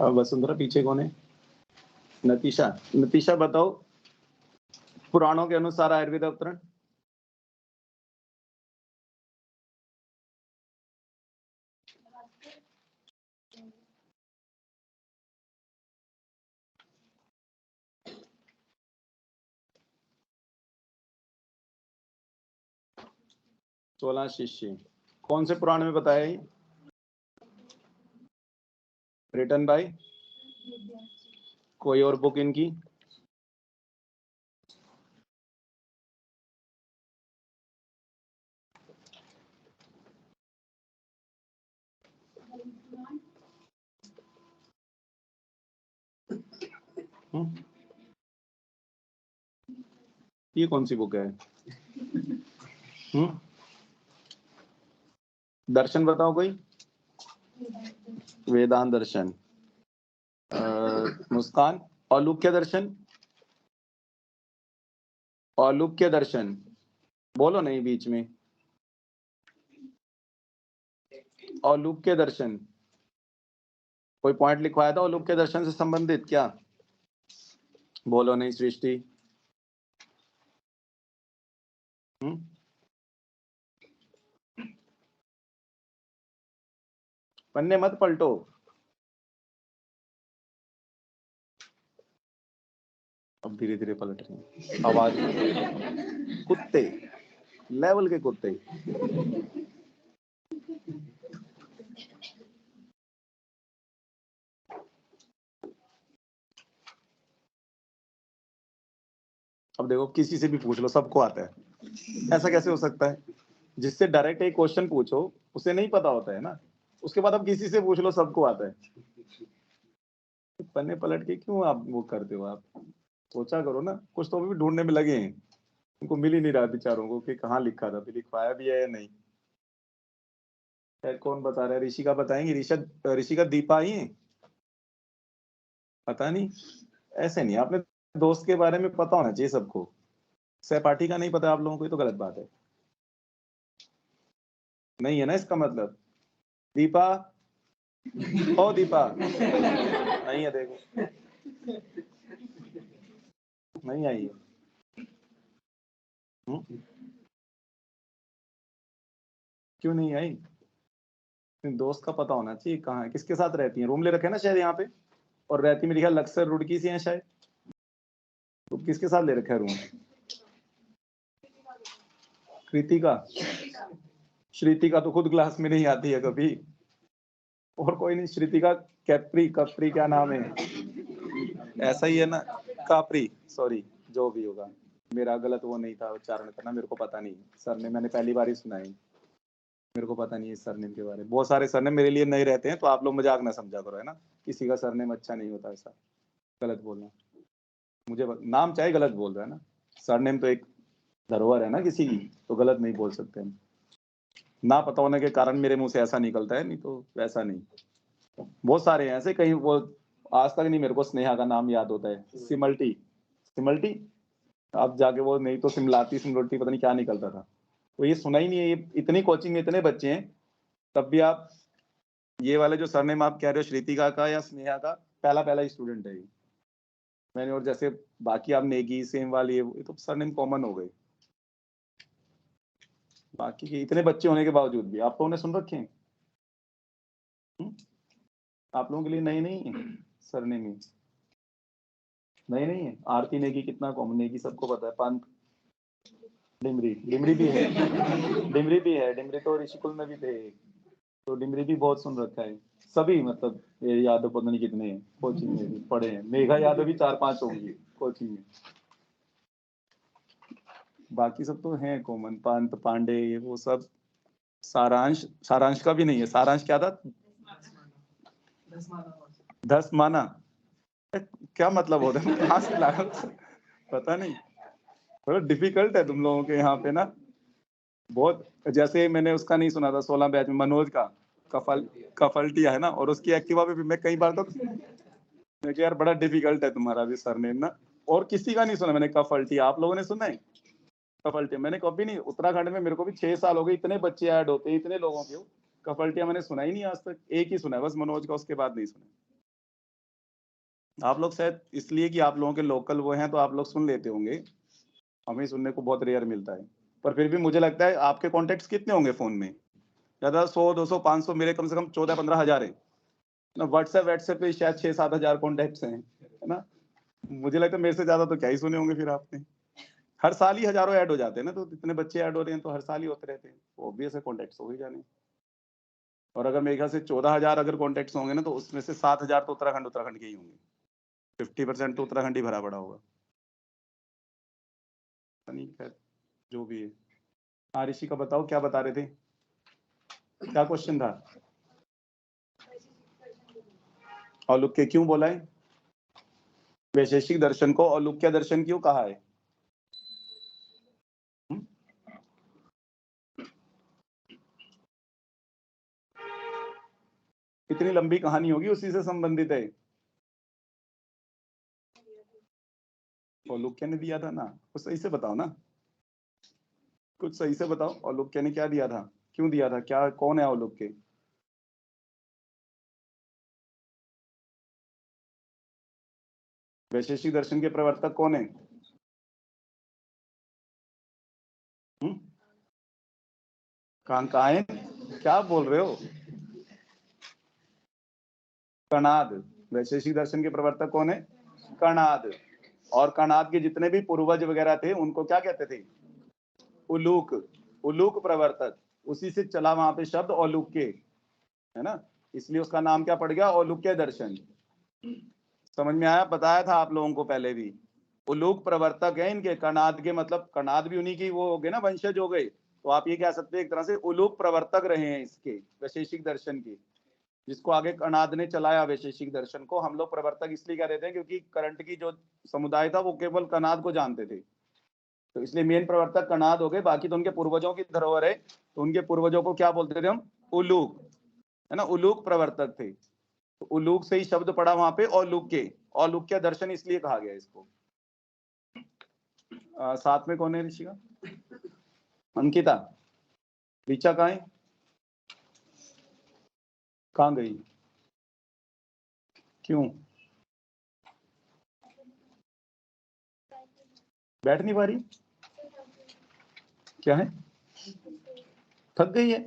वसुंधरा पीछे कौन है? नतीशा, नतीशा बताओ पुराणों के अनुसार आयुर्वेद अवतरण। सोलह शिष्य कौन से पुराण में बताया ये? रिटन बाय कोई और बुक इनकी? ये कौन सी बुक है? दर्शन बताओ कोई। वेदांत दर्शन। मुस्कान औलूक्य दर्शन। औलूक्य दर्शन बोलो नहीं बीच में। औलूक्य दर्शन कोई पॉइंट लिखवाया था औलूक्य दर्शन से संबंधित क्या? बोलो नहीं सृष्टि। पन्ने मत पलटो। अब धीरे धीरे पलट रहे हैं। आवाज कुत्ते लेवल के कुत्ते। अब देखो किसी से भी पूछ लो सबको आता है। ऐसा कैसे हो सकता है? जिससे डायरेक्ट एक क्वेश्चन पूछो उसे नहीं पता होता है ना, उसके बाद अब किसी से पूछ लो सबको आता है। पन्ने पलट के क्यों आप वो करते हो? आप सोचा करो ना, कुछ तो अभी भी ढूंढने में लगे हैं। उनको मिल ही नहीं रहा बेचारों को कि कहाँ लिखा था, फिर लिखवाया भी है या नहीं। कौन बता रहा है? ऋषिका बताएंगे। ऋषिका दीपा ही है? पता नहीं। ऐसे नहीं, आपने दोस्त के बारे में पता होना चाहिए सबको। सहपाठी का नहीं पता आप लोगों को, ये तो गलत बात है। नहीं है ना इसका मतलब। दीपा ओ दीपा नहीं है, देखो नहीं आई है। क्यों नहीं आई? दोस्त का पता होना चाहिए कहाँ है, किसके साथ रहती है। रूम ले रखे हैं ना शायद यहाँ पे, और रहती मेरे ख्याल लक्सर रुड़की से है शायद। तो किसके साथ ले रखा है रूम? कृतिका। श्रीतिका तो खुद क्लास में नहीं आती है कभी। और कोई नहीं। श्रीतिका कैप्री कप्री क्या नाम है? ऐसा ही है ना? कापरी सॉरी, जो भी होगा। मेरा गलत वो नहीं था उच्चारण करना, मेरे को पता नहीं सर ने, मैंने पहली बार ही सुना है। मेरे को पता नहीं है सरनेम के बारे में। बहुत सारे सरनेम मेरे लिए नए रहते हैं, तो आप लोग मजाक ना समझा करो, है ना। किसी का सरनेम अच्छा नहीं होता ऐसा गलत बोलना। मुझे नाम चाहे गलत बोल रहा है ना, सरनेम तो एक धरोहर है ना किसी की, तो गलत नहीं बोल सकते हम। ना पता होने के कारण मेरे मुंह से ऐसा निकलता है, नहीं तो वैसा नहीं। बहुत सारे हैं ऐसे, कहीं वो आज तक नहीं मेरे को स्नेहा का नाम याद होता है। सिमल्टी सिमल्टी, अब जाके वो नहीं तो सिमलाती सिमलोटी पता नहीं क्या निकलता था। तो ये सुना ही नहीं है। ये इतनी कोचिंग में इतने बच्चे हैं, तब भी आप ये वाले जो सरनेम आप कह रहे हो श्रीतिका का या स्नेहा का, पहला पहला ही स्टूडेंट है ये मैंने। और जैसे बाकी आप नेगी सेम वाली ये तो सरनेम कॉमन हो गई। बाकी के इतने बच्चे होने के बावजूद भी आप लोगों ने सुन रखे हैं। आप लोगों के लिए नई नहीं है सरनेम ही। नई नहीं है। आरती नेगी कितना कॉमन, नेगी सबको पता है। पंत, डिमरी, डिमरी भी है। डिमरी भी है, डिमरी तो ऋषिकुल में भी थे, तो डिमरी भी बहुत सुन रखा है। सभी मतलब ये यादव पता नहीं कितने हैं कोचिंग में भी पढ़े हैं। मेघा यादव भी 4-5 होंगी कोचिंग में। बाकी सब तो हैं कॉमन, पंत पांडे ये वो सब। सारांश, सारांश का भी नहीं है। सारांश क्या था? 10 माना क्या मतलब होता है? कहाँ से लाया? पता नहीं, थोड़ा डिफिकल्ट है तुम लोगों के यहाँ पे ना बहुत। जैसे मैंने उसका नहीं सुना था 16 बैच में मनोज का, कफल्टिया है ना, और उसकी एक्टिवा पे भी मैं कई बार तो मैं यार बड़ा डिफिकल्ट है तुम्हारा भी सरनेम ना। और किसी का नहीं सुना मैंने कफल्टिया। आप लोगों ने सुना है कफल्टिया? मैंने कभी नहीं। उत्तराखंड में मेरे को भी 6 साल हो गए, इतने बच्चे ऐड होते हैं इतने लोगों के, कफल्टिया मैंने सुना ही नहीं आज तक। एक ही सुना है बस, मनोज का, उसके बाद नहीं सुना। आप लोग शायद इसलिए कि आप लोगों के लोकल वो हैं तो आप लोग सुन लेते होंगे, हमें सुनने को बहुत रेयर मिलता है। पर फिर भी मुझे लगता है आपके कॉन्टैक्ट्स कितने होंगे फ़ोन में? ज़्यादा 100, 200, 500, मेरे कम से कम 14-15 हज़ार है। ना व्हाट्सएप पे शायद 6-7 हज़ार कॉन्टैक्ट्स हैं, है ना? मुझे लगता है मेरे से ज़्यादा तो क्या ही सुने होंगे फिर आपने। हर साल ही हज़ारों ऐड हो जाते हैं ना, तो इतने बच्चे ऐड हो रहे हैं तो हर साल ही होते रहते हैं। ऑब्वियस है कॉन्टैक्ट्स हो ही जाने। और अगर मेरे ख़्याल से 14,000 अगर कॉन्टैक्ट्स होंगे ना, तो उसमें से 7,000 तो उत्तराखंड के ही होंगे। 50% तो उत्तराखंड ही भरा पड़ा होगा। पता नहीं, खैर जो भी है। हाँ, ऋषिका बताओ क्या बता रहे थे? क्या क्वेश्चन था? औलुक्य क्यों बोला है? वैशेषिक दर्शन को औलुक्य दर्शन क्यों कहा है? हुँ? इतनी लंबी कहानी होगी, उसी से संबंधित है। औलुक्य ने दिया था ना, कुछ सही से बताओ ना। कुछ सही से बताओ, औलुक्य ने क्या दिया था? क्यों दिया था? क्या, कौन है औलुक्य? वैशेषिक दर्शन के प्रवर्तक कौन है? हुँ? कांकायन? क्या बोल रहे हो? कणाद। वैशेषिक दर्शन के प्रवर्तक कौन है? कणाद। और कणाद के जितने भी पूर्वज वगैरह थे उनको क्या कहते थे? उलूक। उलूक प्रवर्तक। उसी से चला वहां पे शब्द औलुक्य, है ना? इसलिए उसका नाम क्या पड़ गया? औलुक्य दर्शन। समझ में आया? बताया था आप लोगों को पहले भी। उलूक प्रवर्तक है इनके, कणाद के मतलब कणाद भी उन्हीं की वो हो गए ना, वंशज हो गए। तो आप ये कह सकते हैं एक तरह से उलूक प्रवर्तक रहे हैं इसके, वैशेषिक दर्शन के, जिसको आगे कणाद ने चलाया। वैशेषिक दर्शन को हम लोग प्रवर्तक इसलिए कह देते हैं क्योंकि करंट की जो समुदाय था वो केवल कणाद को जानते थे, तो इसलिए मेन प्रवर्तक कणाद हो गए। बाकी तो उनके पूर्वजों की धरोहर है, तो उनके पूर्वजों को क्या बोलते थे हम? उलूक, है ना? उलूक प्रवर्तक थे। तो उलूक से ही शब्द पड़ा वहां पे औलुक्य। औलुक्य दर्शन इसलिए कहा गया इसको। साथ में कौन है ऋषिका? अंकिता। ऋचा कहाँ है? कहाँ गई? क्यों? बैठ नहीं पा रही? क्या है? थक गई है?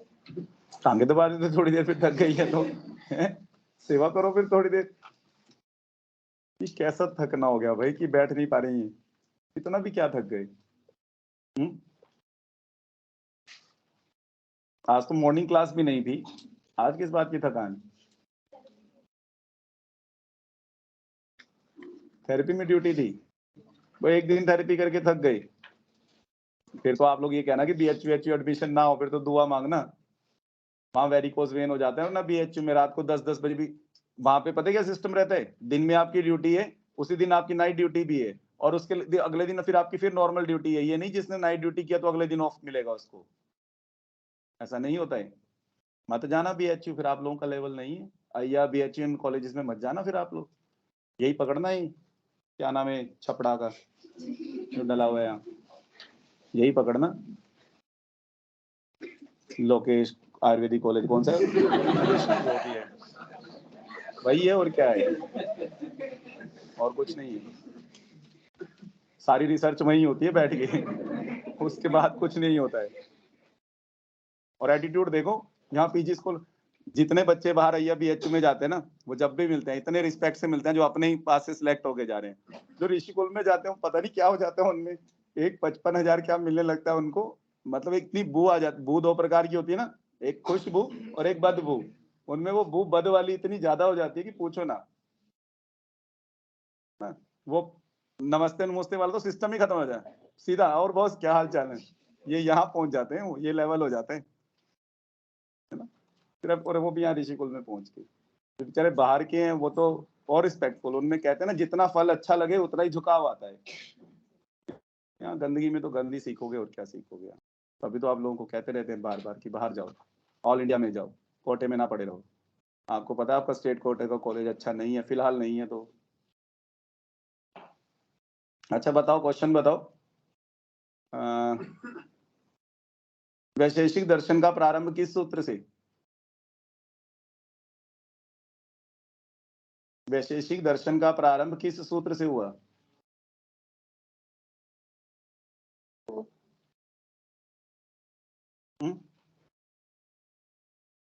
टांगे दबा देते थोड़ी देर, फिर थक गई है तो है? सेवा करो फिर थोड़ी देर। ये कैसा थकना हो गया भाई कि बैठ नहीं पा रही है? इतना भी क्या थक गए? हम्म? आज तो मॉर्निंग क्लास भी नहीं थी, आज किस बात की थकान? थेरेपी में ड्यूटी थी, वो एक दिन थेरेपी करके थक गए? फिर तो आप लोग ये कहना कि बीएचयू एडमिशन ना हो, फिर तो दुआ मांगना। वहां वेरिकोज वेन हो जाता है ना बीएचयू में, रात को 10-10 बजे भी। वहां पे पता है क्या सिस्टम रहता है? दिन में आपकी ड्यूटी है, उसी दिन आपकी नाइट ड्यूटी भी है, और उसके अगले दिन फिर आपकी फिर नॉर्मल ड्यूटी है। ये नहीं जिसने नाइट ड्यूटी किया तो अगले दिन ऑफ मिलेगा उसको, ऐसा नहीं होता है। मत जाना बीएचयू, फिर आप लोगों का लेवल नहीं है। या बीएचयू कॉलेजेस में मत जाना फिर आप लोग। यही पकड़ना है, क्या नाम है छपड़ा का जो डला हुआ है यहाँ, यही पकड़ना। लोकेश आयुर्वेदिक कॉलेज कौन सा है? जो भी है वही है, और क्या है? और कुछ नहीं है। सारी रिसर्च वही होती है बैठ के उसके बाद कुछ नहीं होता है। और एटीट्यूड देखो, यहाँ पीजी स्कूल जितने बच्चे बाहर आइया बीएचयू में जाते हैं ना, वो जब भी मिलते हैं इतने रिस्पेक्ट से मिलते हैं, जो अपने ही पास से सिलेक्ट होके जा रहे हैं। जो ऋषि कुल में जाते हैं पता नहीं क्या हो जाता है उनमें, एक 55,000 क्या मिलने लगता है उनको। मतलब इतनी बू आ जाती, बू दो प्रकार की होती है ना, एक खुशबू और एक बदबू। उनमें वो बू बद वाली इतनी ज्यादा हो जाती है कि पूछो ना। ना, वो नमस्ते नमस्ते वाला तो सिस्टम ही खत्म हो जाए सीधा, और बॉस क्या हाल चाल है, ये यहाँ पहुंच जाते हैं, ये लेवल हो जाते हैं, है ना? सिर्फ, और वो भी यहाँ ऋषिकुल में पहुंच के, जो बेचारे बाहर के हैं वो तो और रिस्पेक्टफुल। उनमें कहते हैं ना, जितना फल अच्छा लगे उतना ही झुकाव आता है। यहाँ गंदगी में तो गंदी सीखोगे और क्या सीखोगे? तभी तो आप लोगों को कहते रहते हैं बार बार कि बाहर जाओ, ऑल इंडिया में जाओ, कोटे में ना पड़े रहो। आपको पता है आपका स्टेट कोटे का कॉलेज अच्छा नहीं है, फिलहाल नहीं है तो। अच्छा बताओ, क्वेश्चन बताओ। वैशेषिक दर्शन का प्रारंभ किस सूत्र से? वैशेषिक दर्शन का प्रारंभ किस सूत्र से हुआ?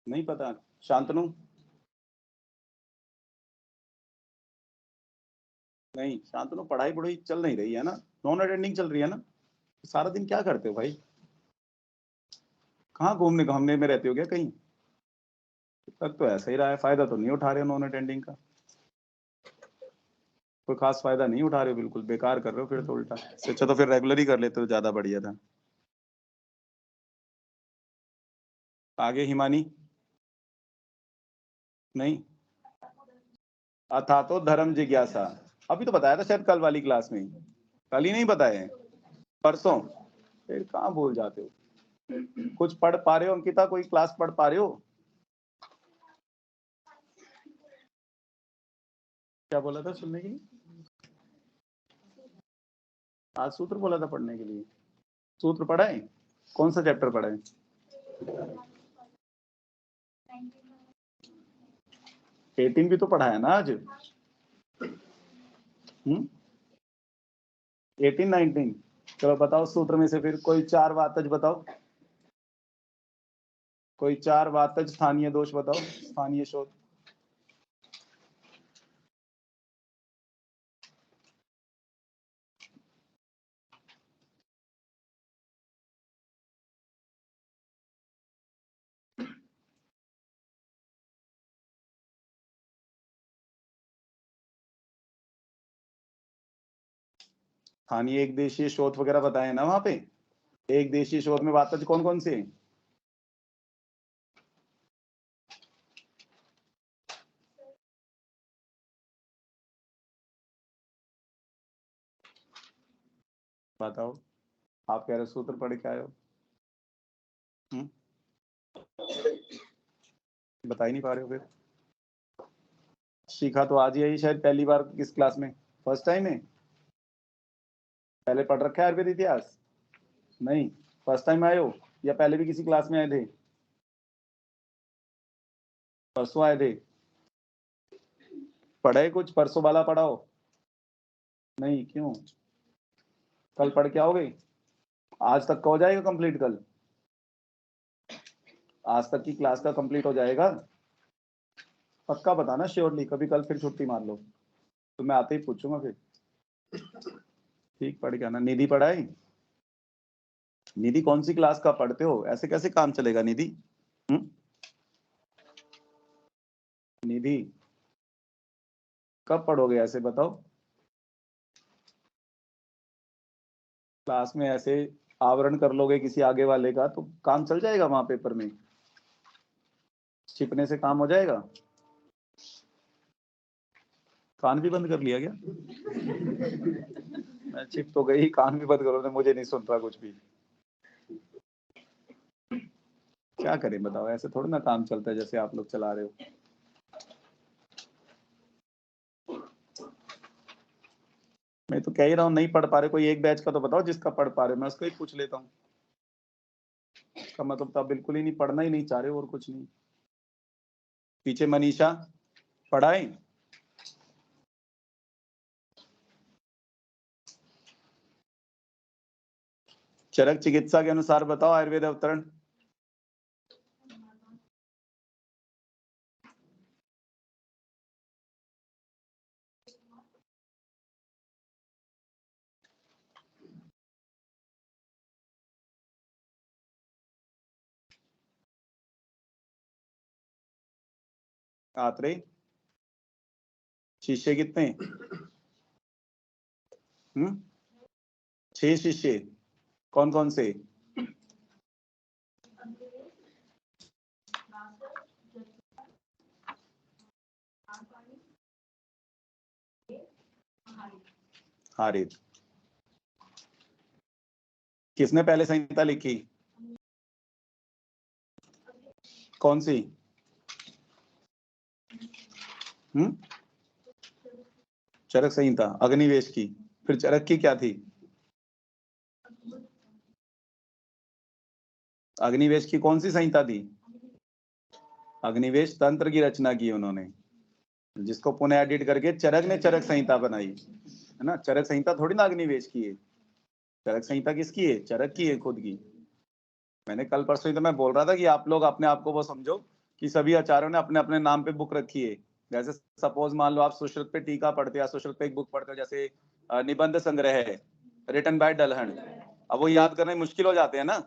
नहीं पता? शांतनु? नहीं, शांतनु पढ़ाई पढ़ाई चल नहीं रही है ना, नॉन अटेंडिंग चल रही है ना, सारा दिन क्या करते हो भाई? कहाँ घूमने घामने में रहते हो क्या कहीं? तक तो ऐसा ही रहा है, फायदा तो नहीं उठा रहे हो नॉन अटेंडिंग का, कोई खास फायदा नहीं उठा रहे हो, बिल्कुल बेकार कर रहे हो फिर तो उल्टा। अच्छा तो फिर रेगुलर ही कर लेते हो, ज्यादा बढ़िया था। आगे हिमानी? नहीं। अथा तो धर्म जिज्ञासा, अभी तो बताया था शायद कल वाली क्लास में। कल ही नहीं बताए? परसों? फिर कहाँ भूल जाते हो? कुछ पढ़ पा रहे हो अंकिता? कोई क्लास पढ़ पा रहे हो? क्या बोला था सुनने के लिए? आज सूत्र बोला था पढ़ने के लिए। सूत्र पढ़ा है? कौन सा चैप्टर पढ़ा है? 18 भी तो पढ़ा है ना आज। 18 19? चलो बताओ सूत्र में से फिर कोई 4 वातज बताओ, कोई 4 वातज स्थानीय दोष बताओ, स्थानीय शोध। स्थानीय एक देशीय शोध वगैरह बताए ना वहां पे? एक देशीय शोध में वातज कौन कौन से? बताओ, आप कह रहे सूत्र पढ़ के आए हो, बता ही नहीं पा रहे हो फिर। सीखा तो आज ही है शायद, पहली बार किस क्लास में? फर्स्ट टाइम है? पहले पढ़ रखा है आयुर्वेद इतिहास? नहीं, फर्स्ट टाइम आए हो या पहले भी किसी क्लास में आए थे? परसों आए थे? पढ़े कुछ परसों वाला पढ़ाओ? नहीं, क्यों? कल पढ़ के आओगे? आज तक का हो जाएगा कंप्लीट? कल आज तक की क्लास का कंप्लीट हो जाएगा? पक्का बताना श्योरली, कभी कल फिर छुट्टी मार लो तो मैं आते ही पूछूंगा फिर। ठीक, पढ़ के आना। निधि पढ़ाई? निधि कौन सी क्लास का पढ़ते हो? ऐसे कैसे काम चलेगा निधि? निधि कब पढ़ोगे ऐसे बताओ? क्लास में ऐसे आवरण कर लोगे किसी आगे वाले का तो काम चल जाएगा वहां पेपर में? छिपने से काम हो जाएगा? कान भी बंद कर लिया क्या? मैं छिप तो गई, कान भी बंद करो, मुझे नहीं सुन रहा कुछ भी। क्या करें बताओ, ऐसे थोड़ा ना काम चलता है जैसे आप लोग चला रहे हो। मैं तो कह ही रहा हूँ नहीं पढ़ पा रहे, कोई एक बैच का तो बताओ जिसका पढ़ पा रहे, मैं उसको ही पूछ लेता हूँ। इसका मतलब तो आप बिल्कुल ही नहीं पढ़ना ही नहीं चाह रहे और कुछ नहीं। पीछे मनीषा पढ़ाए? चरक चिकित्सा के अनुसार बताओ आयुर्वेद अवतरण। आत्रे? शिष्य कितने? 6 शिष्य? कौन कौन से? हारित। किसने पहले संहिता लिखी? कौन सी? चरक संहिता अग्निवेश की? फिर चरक की क्या थी? अग्निवेश की कौन सी संहिता थी? अग्निवेश तंत्र की रचना की उन्होंने। जिसको पुनः एडिट करके चरक ने चरक संहिता बनाई, है ना। चरक संहिता थोड़ी ना अग्निवेश की है, चरक संहिता किसकी है? चरक की है, खुद की। मैंने कल परसों ही तो मैं बोल रहा था कि आप लोग अपने आप को वो समझो कि सभी आचार्यों ने अपने अपने नाम पे बुक रखी है। जैसे सपोज मान लो आप सुश्रुत पे टीका पढ़ते हो, सुश्रुत पे एक बुक पढ़ते हो, जैसे निबंध संग्रह है रिटन बाय डलहन। अब वो याद करने मुश्किल हो जाते हैं ना,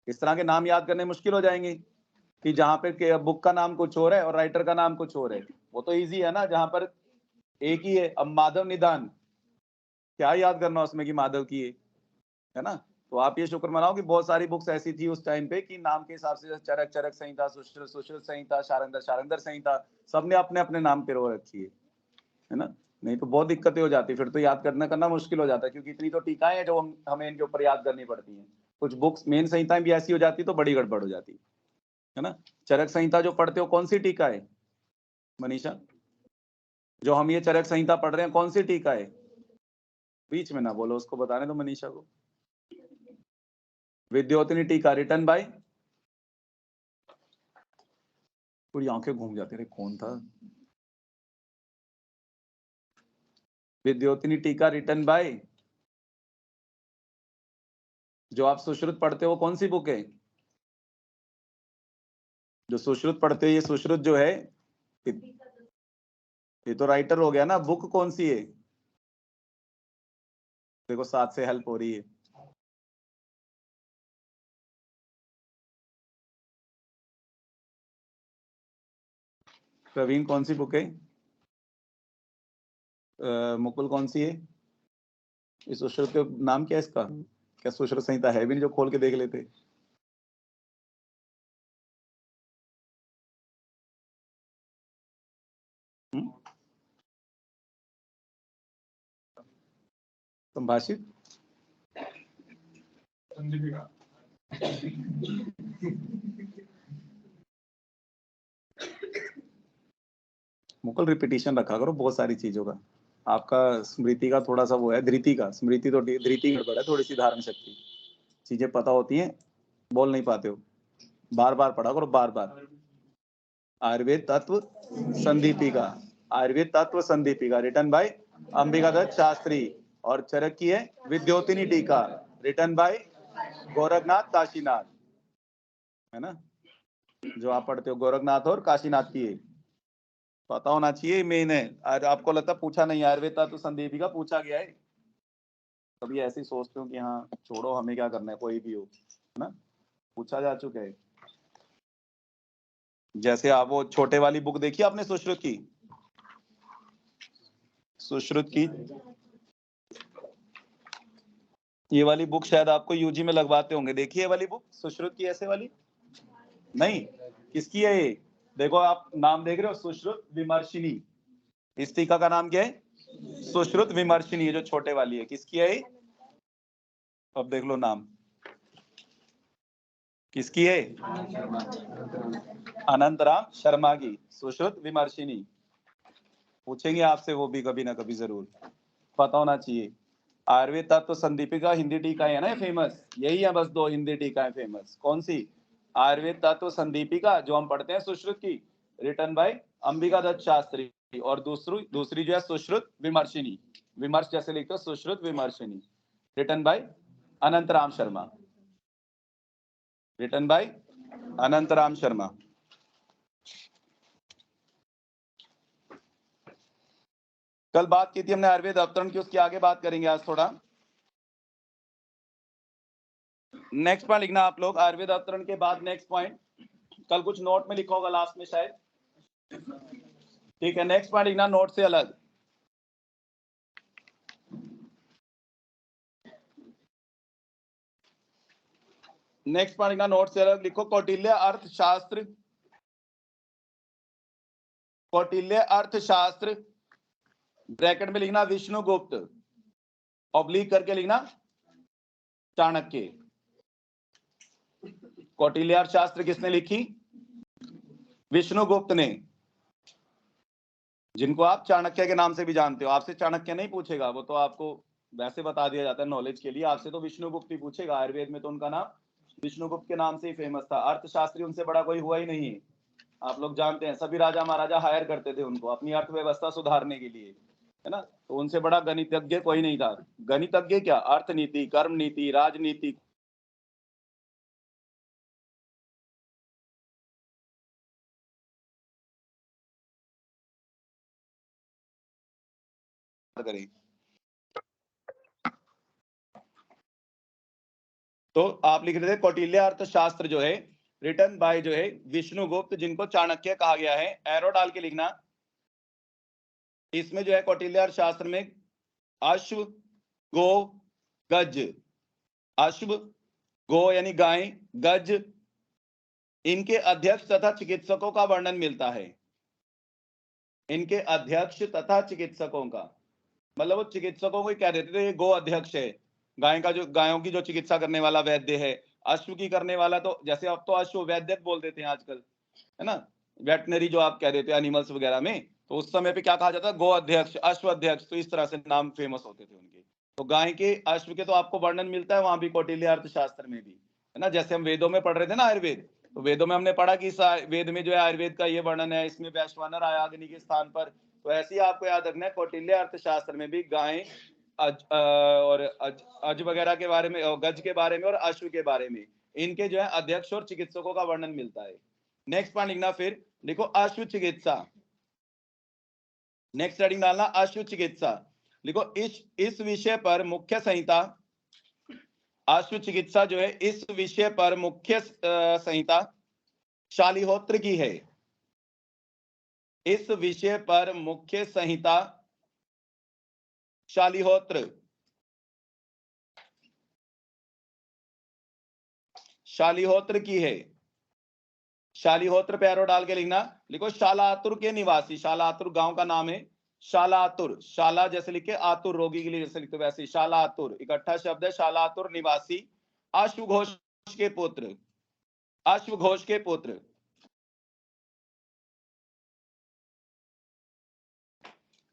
इस तरह के नाम याद करने मुश्किल हो जाएंगे कि जहाँ पे बुक का नाम कुछ और है और राइटर का नाम कुछ और है। वो तो इजी है ना, जहाँ पर एक ही है। अब माधव निदान, क्या याद करना उसमें कि माधव की है ना। तो आप ये शुक्र मनाओ कि बहुत सारी बुक्स ऐसी थी उस टाइम पे कि नाम के हिसाब से चरक चरक संहिता, सुश्रुत सुश्रुत संहिता, शारंगर शारंगर संहिता, सबने अपने अपने नाम पे रो रखी है ना। नहीं तो बहुत दिक्कतें हो जाती, फिर तो याद करना मुश्किल हो जाता है, क्योंकि इतनी तो टीकाएं हैं जो हमें इनके ऊपर याद करनी पड़ती हैं। कुछ बुक्स मेन संहिताएं भी ऐसी हो जाती तो बड़ी गड़बड़ हो जाती है ना। चरक संहिता जो पढ़ते हो कौन सी टीका है मनीषा? जो हम ये चरक संहिता पढ़ रहे हैं कौन सी टीका है? बीच में ना बोलो, उसको बताने दो मनीषा को। विद्योतनी टीका रिटन बाय, पूरी आंखें घूम जाती रहे, कौन था? विद्योतनी टीका रिटन बाय, जो आप सुश्रुत पढ़ते हो कौन सी बुक है? जो सुश्रुत पढ़ते हो, ये सुश्रुत जो है ये तो राइटर हो गया ना। बुक कौन सी है? देखो साथ से हेल्प हो रही है। प्रवीण कौन सी बुक है? मुकुल कौन सी है? इस सुश्रुत का नाम क्या है इसका? क्या सुश्रुत संहिता है भी नहीं जो खोल के देख लेते? संभाषित मुकुल रिपीटिशन रखा करो बहुत सारी चीजों का। आपका स्मृति का थोड़ा सा वो है, धृति का, स्मृति तो धृति गड़बड़ है थोड़ी सी, धारण शक्ति, चीजें पता होती हैं बोल नहीं पाते हो। बार बार पढ़ा करो, बार बार। आयुर्वेद तत्व संदीपिका, आयुर्वेद तत्व संदीपिका रिटन बाय अंबिका दत्त शास्त्री, और चरक की है विद्योतिनी टीका रिटन बाय गोरखनाथ काशीनाथ, है ना। जो आप पढ़ते हो गोरखनाथ और काशीनाथ की है, पता होना चाहिए, मेन है। आपको लगता पूछा नहीं, आयुर्वेद तत्व संदीपिका पूछा गया है कभी? ऐसे ही सोचते हो कि हाँ छोड़ो हमें क्या करना है, कोई भी हो, है ना। पूछा जा चुका है। जैसे आप वो छोटे वाली बुक देखी आपने सुश्रुत की? सुश्रुत की ये वाली बुक शायद आपको यूजी में लगवाते होंगे, देखिए वाली बुक सुश्रुत की, ऐसे वाली नहीं। किसकी है ये? देखो आप नाम देख रहे हो, सुश्रुत विमर्शिनी। इस टीका का नाम क्या है? सुश्रुत विमर्शिनी, ये जो छोटे वाली है किसकी है ये? अब देख लो नाम किसकी है? अनंतराम शर्मा की सुश्रुत विमर्शिनी। पूछेंगे आपसे वो भी कभी ना कभी जरूर, पता होना चाहिए। आयुर्वेद तत्व संदीपिका हिंदी टीका है ना फेमस, यही है बस दो हिंदी टीका है फेमस। कौन सी? आयुर्वेद तत्व संदीपिका जो हम पढ़ते हैं सुश्रुत की, रिटन बाय अंबिका दत्त शास्त्री, और दूसरी जो है सुश्रुत विमर्शिनी, विमर्श जैसे लिखते हो Sushrut Vimarshini, written by Anantram Sharma, written by Anantram Sharma. कल बात की थी हमने आयुर्वेद अवतरण की, उसकी आगे बात करेंगे आज थोड़ा। नेक्स्ट पॉइंट लिखना आप लोग, आयुर्वेद अवतरण के बाद नेक्स्ट पॉइंट कल कुछ नोट में लिखा होगा लास्ट में शायद, ठीक है। नेक्स्ट पॉइंट लिखना नोट से अलग। नेक्स्ट पॉइंट लिखना नोट से अलग, लिखो कौटिल्य अर्थशास्त्र, कौटिल्य अर्थशास्त्र, ब्रैकेट में लिखना विष्णुगुप्त, ऑब्लिक करके लिखना चाणक्य। कौटिल्य अर्थशास्त्र किसने लिखी? विष्णुगुप्त ने, जिनको आप चाणक्य के नाम से भी जानते हो। आपसे चाणक्य नहीं पूछेगा, वो तो आपको वैसे बता दिया जाता है नॉलेज के लिए, आपसे तो विष्णुगुप्त ही पूछेगा। आयुर्वेद में तो उनका नाम विष्णुगुप्त के नाम से ही फेमस था, अर्थशास्त्री उनसे बड़ा कोई हुआ ही नहीं है। आप लोग जानते हैं, सभी राजा महाराजा हायर करते थे उनको अपनी अर्थव्यवस्था सुधारने के लिए, है ना। तो उनसे बड़ा गणितज्ञ कोई नहीं था। गणितज्ञ क्या, अर्थनीति, कर्म नीति, राजनीति करें। तो आप लिख रहे थे कौटिल्य अर्थशास्त्र जो है रिटन बाय जो है विष्णुगुप्त, जिनको चाणक्य कहा गया है। एरो डाल के लिखना। इसमें जो है कौटिल्य अर्थशास्त्र में अश्व, गो, गज, अश्व, गो यानी गाय, गज, इनके अध्यक्ष तथा चिकित्सकों का वर्णन मिलता है। इनके अध्यक्ष तथा चिकित्सकों का मतलब वो चिकित्सकों को ही कह देते थे ये गो अध्यक्ष है, गाय का जो गायों की जो चिकित्सा करने वाला वैद्य है। अश्व की करने वाला तो जैसे अब तो अश्व वैद्य बोल देते हैं आजकल, है ना, वेटनरी जो आप कह देते हैं एनिमल्स वगैरह में। तो उस समय पे क्या कहा जाता है, गो अध्यक्ष, अश्व अध्यक्ष, तो इस तरह से नाम फेमस होते थे उनके। तो गाय के, अश्व के तो आपको वर्णन मिलता है वहां भी कौटिल्य अर्थशास्त्र में भी, है ना। जैसे हम वेदों में पढ़ रहे थे ना आयुर्वेद, तो वेदों में हमने पढ़ा कि इस वेद में जो है आयुर्वेद का ये वर्णन है, इसमें वैश्वानर आया अग्नि के स्थान पर। तो ऐसे ही आपको याद रखना है कौटिल्य अर्थशास्त्र में भी गाय, और अज वगैरह के बारे में, गज के बारे में और अश्व के बारे में, इनके जो है अध्यक्ष और चिकित्सकों का वर्णन मिलता है। नेक्स्ट पॉइंट लिखना, फिर लिखो अश्व चिकित्सा। नेक्स्ट हेडिंग डालना अश्व चिकित्सा। लिखो इस विषय पर मुख्य संहिता, अश्व चिकित्सा जो है इस विषय पर मुख्य संहिता शालिहोत्र की है। इस विषय पर मुख्य संहिता शालिहोत्र, शालिहोत्र की है। शालिहोत्र पे एरो डाल के लिखना। लिखो शालातुर के निवासी, शालातुर गांव का नाम है। शालातुर, शाला जैसे लिखे आतुर रोगी के लिए जैसे लिखते वैसे शालातुर इकट्ठा शब्द है। शालातुर निवासी अश्वघोष के पुत्र, अश्वघोष के पुत्र।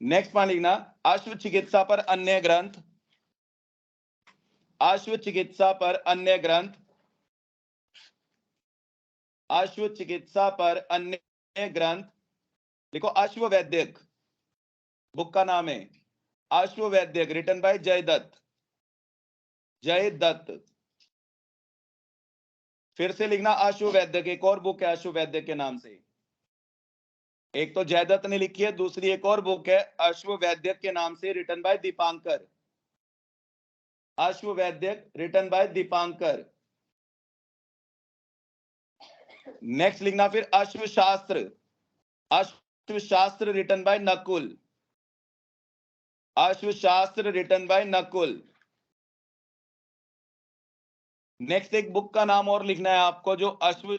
नेक्स्ट पॉइंट लिखना अश्व चिकित्सा पर अन्य ग्रंथ, अश्व चिकित्सा पर अन्य ग्रंथ, अश्व चिकित्सा पर अन्य ग्रंथ। देखो अश्व वैद्यक बुक का नाम है, अश्व वैद्यक रिटन बाय जयदत्त, जयदत्त। फिर से लिखना अश्व वैद्यक, एक और बुक है अश्व वैद्यक के नाम से। एक तो जयदत्त ने लिखी है, दूसरी एक और बुक है अश्व वैद्यक के नाम से रिटन बाय दीपांकर, अश्व वैद्यक रिटन बाय दीपांकर। नेक्स्ट लिखना फिर अश्व शास्त्र, अश्व शास्त्र रिटन बाय नकुल, अश्व शास्त्र रिटन बाय नकुल। नेक्स्ट एक बुक का नाम और लिखना है आपको जो अश्व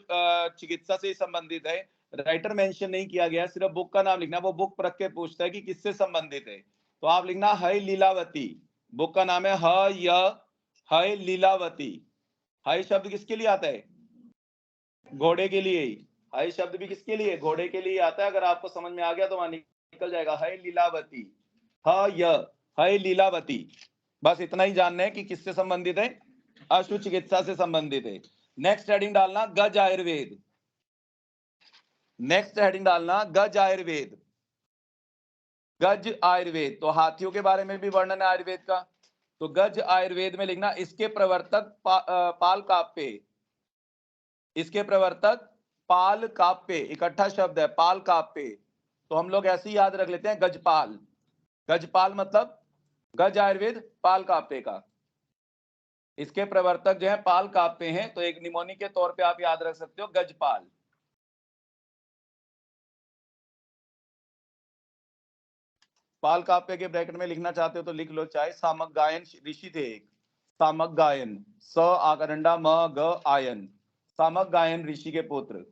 चिकित्सा से संबंधित है। राइटर मेंशन नहीं किया गया, सिर्फ बुक का नाम लिखना। वो बुक परख के पूछता है कि किससे संबंधित है, तो आप लिखना है लीलावती। बुक का नाम है है लीलावती। है शब्द किसके लिए आता है, घोड़े के लिए। है शब्द भी किसके लिए, घोड़े के लिए आता है। अगर आपको समझ में आ गया तो वहां निकल जाएगा है लीलावती, है लीलावती। बस इतना ही जानना है कि किससे संबंधित है, अश्व चिकित्सा से संबंधित है। नेक्स्ट हेडिंग डालना गज आयुर्वेद, नेक्स्ट हेडिंग डालना गज आयुर्वेद, गज आयुर्वेद। तो हाथियों के बारे में भी वर्णन है आयुर्वेद का। तो गज आयुर्वेद में लिखना इसके प्रवर्तक पाल काप्य, इसके प्रवर्तक पाल काप्य इकट्ठा शब्द है, पाल काप्य। तो हम लोग ऐसे ही याद रख लेते हैं गजपाल, गजपाल मतलब गज आयुर्वेद पाल काप्य का। इसके प्रवर्तक जो है पाल काप्य हैं, तो एक निमोनिक के तौर पे आप याद रख सकते हो गजपाल। पाल काव्य के ब्रैकेट में लिखना चाहते हो तो लिख लो, चाहे सामक गायन ऋषि थे एक, सामक गायन, स आकरंडा म ग आयन, सामक गायन ऋषि के पुत्र।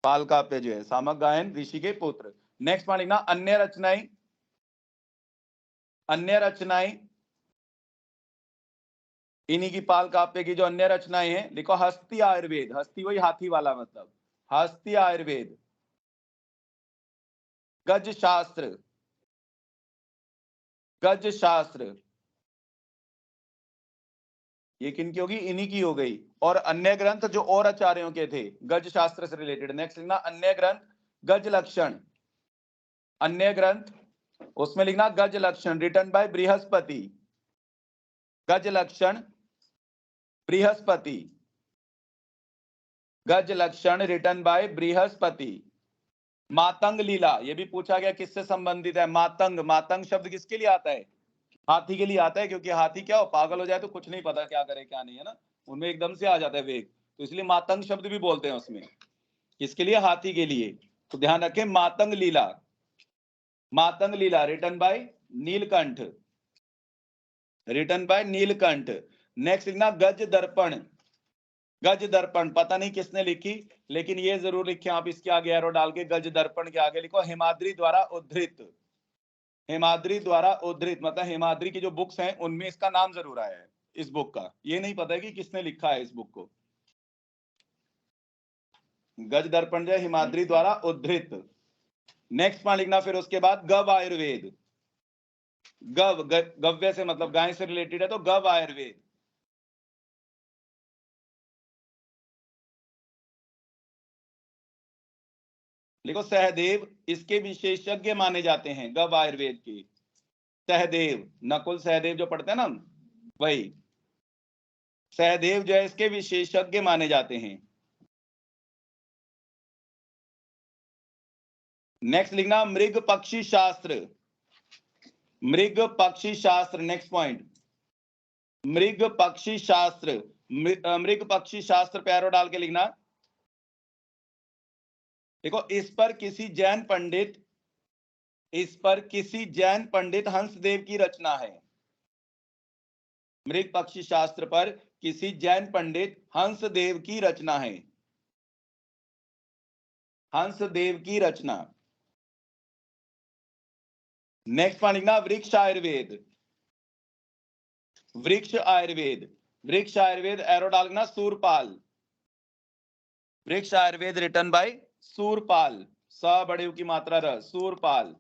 पाल काव्य जो है सामक गायन ऋषि के पुत्र। नेक्स्ट पॉइंट लिखना अन्य रचनाएं, अन्य रचनाएं, इन्हीं की पाल काव्य की जो अन्य रचनाएं हैं, लिखो हस्ती आयुर्वेद, हस्ती वही हाथी वाला मतलब, हस्ती आयुर्वेद, गज शास्त्र, गज शास्त्र, ये किनकी होगी? इन्हीं की हो गई। और अन्य ग्रंथ जो और आचार्यों के थे गज शास्त्र से रिलेटेड। नेक्स्ट लिखना अन्य ग्रंथ गज लक्षण। अन्य ग्रंथ उसमें लिखना गज लक्षण रिटन बाय बृहस्पति। गज लक्षण बृहस्पति। गज लक्षण रिटन बाय बृहस्पति। मातंग लीला ये भी पूछा गया किससे संबंधित है? मातंग। मातंग शब्द किसके लिए आता है? हाथी के लिए आता है, क्योंकि हाथी क्या हो, पागल हो जाए तो कुछ नहीं पता क्या करे क्या नहीं, है ना, उनमें एकदम से आ जाता है वेग, तो इसलिए मातंग शब्द भी बोलते हैं उसमें। किसके लिए? हाथी के लिए। तो ध्यान रखें Matang Leela. Matang Leela written by Neelkanth. Written by Neelkanth. Next लिखना गज दर्पण। गज दर्पण पता नहीं किसने लिखी, लेकिन ये जरूर लिखे आप इसके आगे एरो डाल के। गज दर्पण के आगे लिखो हेमाद्री द्वारा उद्धृत। हेमाद्री द्वारा उद्धृत मतलब हेमाद्री की जो बुक्स हैं उनमें इसका नाम जरूर आया है। इस बुक का ये नहीं पता है कि किसने लिखा है इस बुक को। गज दर्पण जो हिमाद्री द्वारा उद्धृत। नेक्स्ट पॉइंट लिखना फिर उसके बाद गव आयुर्वेद। गव्य से मतलब गाय से रिलेटेड है, तो गव आयुर्वेद। लिखो सहदेव इसके विशेषज्ञ माने जाते हैं, गव आयुर्वेद के। सहदेव नकुल सहदेव जो पढ़ते हैं ना वही सहदेव जो है इसके विशेषज्ञ माने जाते हैं। नेक्स्ट लिखना मृग पक्षी शास्त्र। मृग पक्षी शास्त्र नेक्स्ट पॉइंट मृग पक्षी शास्त्र। मृग पक्षी शास्त्र पे एरो डाल के लिखना। देखो इस पर किसी जैन पंडित हंसदेव की रचना है। मृग पक्षी शास्त्र पर किसी जैन पंडित हंसदेव की रचना है। हंसदेव की रचना। नेक्स्ट पॉइंट लिखना वृक्ष आयुर्वेद। वृक्ष आयुर्वेद। वृक्ष आयुर्वेद एरो डालना सूरपाल। वृक्ष आयुर्वेद रिटन बाय सूरपाल। स बड़े की मात्रा र सूरपाल।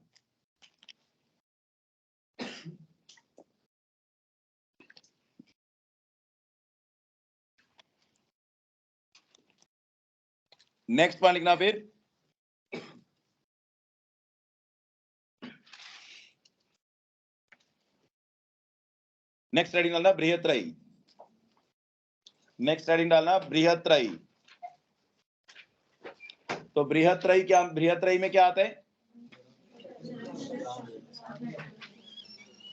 नेक्स्ट पॉइंट लिखना फिर नेक्स्ट हेडिंग डालना बृहत्रयी। नेक्स्ट हेडिंग डालना बृहत्रयी। तो बृहत्रयी में क्या आता है?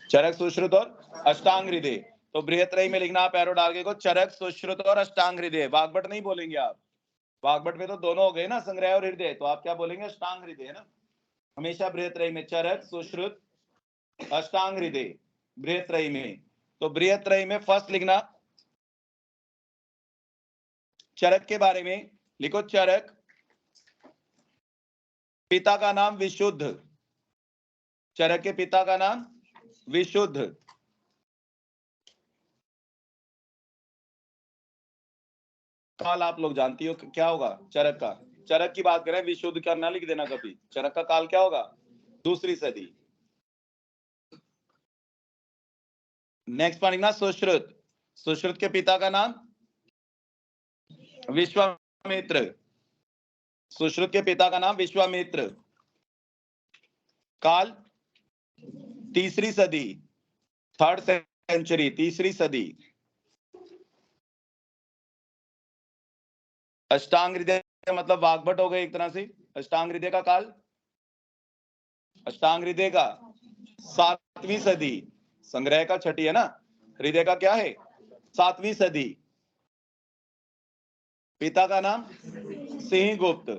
चरक सुश्रुत और अष्टांग हृदय। तो बृहत्रयी में लिखना आप एरो डाल के चरक सुश्रुत और अष्टांग हृदय। वाग्भट नहीं बोलेंगे आप, वाग्भट में तो दोनों हो गए ना, संग्रह और हृदय, तो आप क्या बोलेंगे? अष्टांग हृदय, है ना। हमेशा बृहत्रयी में चरक सुश्रुत अष्टांग हृदय। बृहत्रयी में तो बृहत्रयी में फर्स्ट लिखना चरक के बारे में। लिखो चरक पिता का नाम विशुद्ध। चरक के पिता का नाम विशुद्ध। काल आप लोग जानती हो क्या होगा चरक का? चरक की बात करें, विशुद्ध क्या ना लिख देना कभी। चरक का काल क्या होगा? दूसरी सदी। नेक्स्ट पॉइंट लिखना सुश्रुत। सुश्रुत के पिता का नाम विश्वामित्र। सुश्रुत के पिता का नाम विश्वामित्र। काल तीसरी सदी, थर्ड सेंचुरी, तीसरी सदी। अष्टांग हृदय मतलब वाग्भट हो गए एक तरह से। अष्टांग हृदय का काल, अष्टांग हृदय का 7वीं सदी। संग्रह का छठी है ना, हृदय का क्या है? 7वीं सदी। पिता का नाम सिंहगुप्त।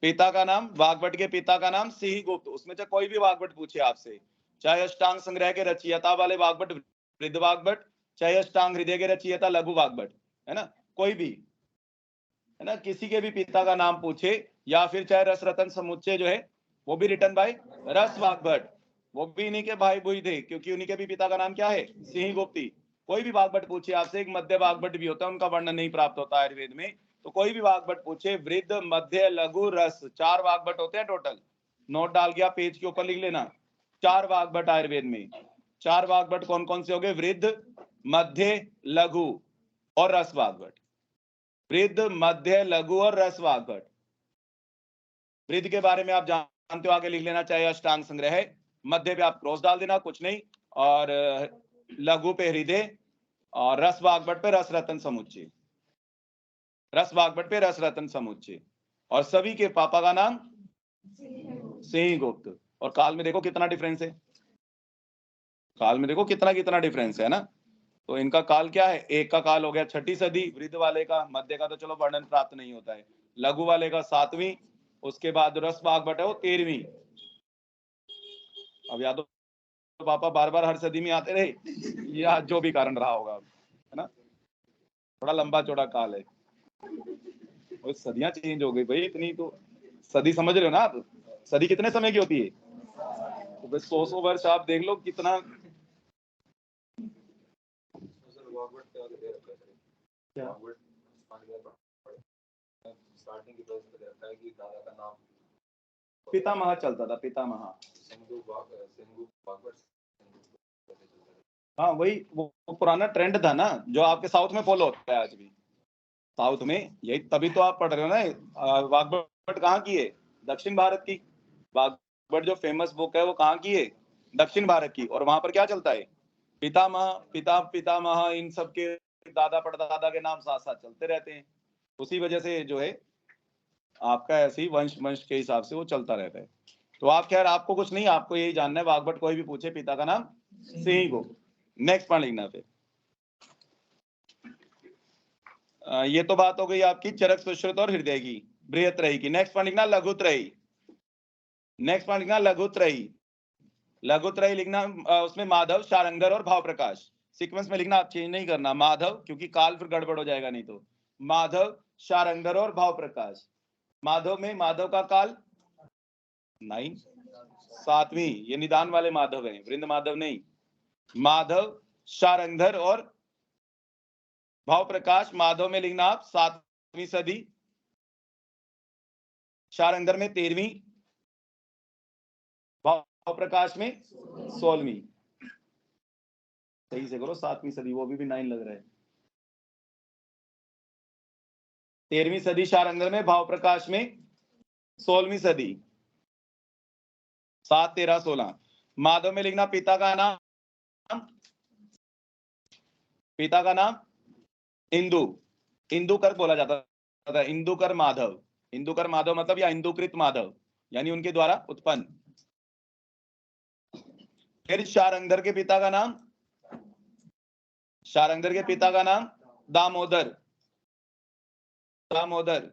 पिता का नाम वाग्भट के पिता का नाम सिंहगुप्त। उसमें चाहे कोई भी वाग्भट पूछे आपसे, चाहे अष्टांग संग्रह के रचयिता वाले वाग्भट वृद्ध वाग्भट, चाहे अष्टांग हृदय के रचयिता लघु वाग्भट, है ना, कोई भी, है ना, किसी के भी पिता का नाम पूछे, या फिर चाहे रस रतन समुच्चय जो है वो भी रिटन बाय रस वाग्भट, वो भी इन्हीं के भाई बुई थे, क्योंकि उन्हीं के भी पिता का नाम क्या है? सिंहगुप्ती। कोई भी वाग्भट पूछे आपसे, एक मध्य वाग्भट भी होता है, उनका वर्णन नहीं प्राप्त होता आयुर्वेद में, तो कोई भी वाग्भट पूछे, वृद्ध मध्य लघु रस, 4 वाग्भट होते हैं टोटल। नोट डाल गया पेज के ऊपर लिख लेना, 4 वाग्भट आयुर्वेद में। 4 वाग्भट कौन कौन से हो गए? वृद्ध, मध्य, लघु और रस वाग्भट। वृद्ध, मध्य, लघु और रस वाग्भट। वृद्ध के बारे में आप जानते हो, आगे लिख लेना, चाहे अष्टांग संग्रह है। मध्य पे आप क्रॉस डाल देना, कुछ नहीं। और लघु पे हृदय, और रस वाग्भट पे रस रतन समुच्चय। रस वाग्भट पे रस रतन समुच्चय। और सभी के पापा का नाम सिंह गुप्त। और काल में देखो कितना डिफरेंस है, काल में देखो कितना कितना डिफरेंस है ना। तो इनका काल क्या है, एक का काल हो गया 6ठी सदी वृद्ध वाले का, मध्य का तो चलो वर्णन प्राप्त नहीं होता है, लघु वाले का 7वीं, उसके बाद रस वाग्भट है वो 13वीं। अब या तो पापा बार बार हर सदी में आते रहे, या जो भी कारण रहा होगा, है ना, थोड़ा लंबा चौड़ा काल है। और सदियां चेंज हो गई भाई इतनी, तो सदी समझ रहे हो ना आप, सदी कितने समय की होती है, तो बस 100 वर्ष आप देख लो कितना। क्या पितामह चलता था, पितामह। हाँ वही, वो पुराना ट्रेंड था ना, जो आपके साउथ में फॉलो होता है आज भी। साउथ में यही, तभी तो आप पढ़ रहे हो ना। वाग्भट कहाँ की है, दक्षिण भारत की। वाग्भट जो फेमस बुक है वो कहाँ की है, दक्षिण भारत की। और वहां पर क्या चलता है, पितामह, पितामह, इन सब के दादा परदादा के नाम साथ साथ चलते रहते हैं। उसी वजह से जो है आपका ऐसे ही वंश वंश के हिसाब से वो चलता रहता है। तो आप, खैर आपको कुछ नहीं, आपको यही जानना है, वाग्भट कोई भी पूछे पिता का नाम सिंह गुप्त। नेक्स्ट पॉइंट लिखना फिर। ये तो बात हो गई आपकी चरक, सुश्रुत और हृदय की, बृहत्रयी की। नेक्स्ट पॉइंट लिखना लघुत्रयी। नेक्स्ट पॉइंट लिखना लघुत्रयी। लघुत्रयी लिखना, उसमें माधव, शारंगर और भाव प्रकाश। सीक्वेंस में लिखना, आप चेंज नहीं करना। माधव, क्योंकि काल फिर गड़बड़ हो जाएगा नहीं तो। माधव, शारंगर और भाव प्रकाश। माधव में माधव का काल 9, 7वीं, ये निदान वाले माधव हैं, वृंद माधव नहीं। माधव, शारंगर और भाव प्रकाश। माधव में लिखना आप 7वीं सदी, शारंगर में 13वीं, भाव प्रकाश में 16वीं। सही से करो, 7वीं सदी, वो भी 9 लग रहा है। 13वीं सदी शारंगर में, भाव प्रकाश में 16वीं सदी, 7, 13, 16। माधव में लिखना पिता का नाम, पिता का नाम इंदु, इंदुकर बोला जाता था, इंदुकर माधव। इंदुकर माधव मतलब, या इंदुकृत माधव, यानी उनके द्वारा उत्पन्न। फिर शारंगर के पिता का नाम, शारंगर के पिता का नाम दामोदर, दामोदर।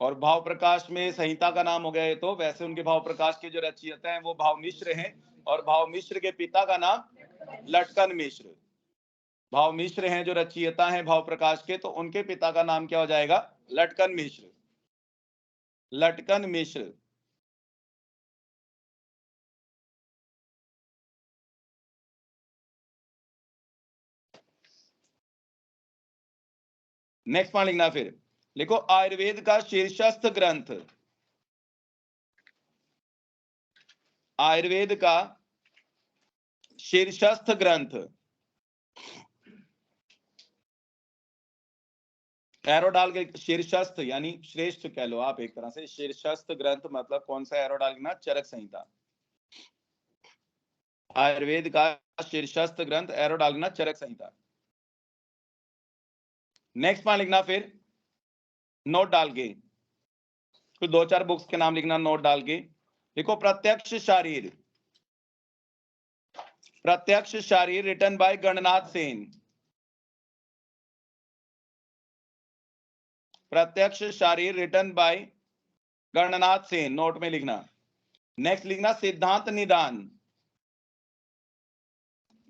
और भाव प्रकाश में संहिता का नाम हो गया है, तो वैसे उनके भाव प्रकाश के जो रचयिता हैं वो भाव मिश्र हैं। और भाव मिश्र के पिता का नाम लटकन मिश्र। भाव मिश्र हैं जो रचयिता हैं भाव प्रकाश के, तो उनके पिता का नाम क्या हो जाएगा, लटकन मिश्र, लटकन मिश्र। नेक्स्ट पॉइंट लिखना फिर, लिखो आयुर्वेद का शीर्षस्थ ग्रंथ, आयुर्वेद का शीर्षस्थ ग्रंथ। एरो डाल के, शीर्षस्थ यानी श्रेष्ठ कह लो आप एक तरह से। शीर्षस्थ ग्रंथ मतलब कौन सा, एरो डालना, चरक संहिता। आयुर्वेद का शीर्षस्थ ग्रंथ, एरो डालना, चरक संहिता। नेक्स्ट पॉइंट लिखना फिर, नोट डाल के, कुछ 2-4 बुक्स के नाम लिखना नोट डाल के। लिखो प्रत्यक्ष शारीर, प्रत्यक्ष शारीर रिटन बाय गणनाथ सेन, प्रत्यक्ष शारीर written by Gananath Sen, note में लिखना। नेक्स्ट लिखना सिद्धांत निदान,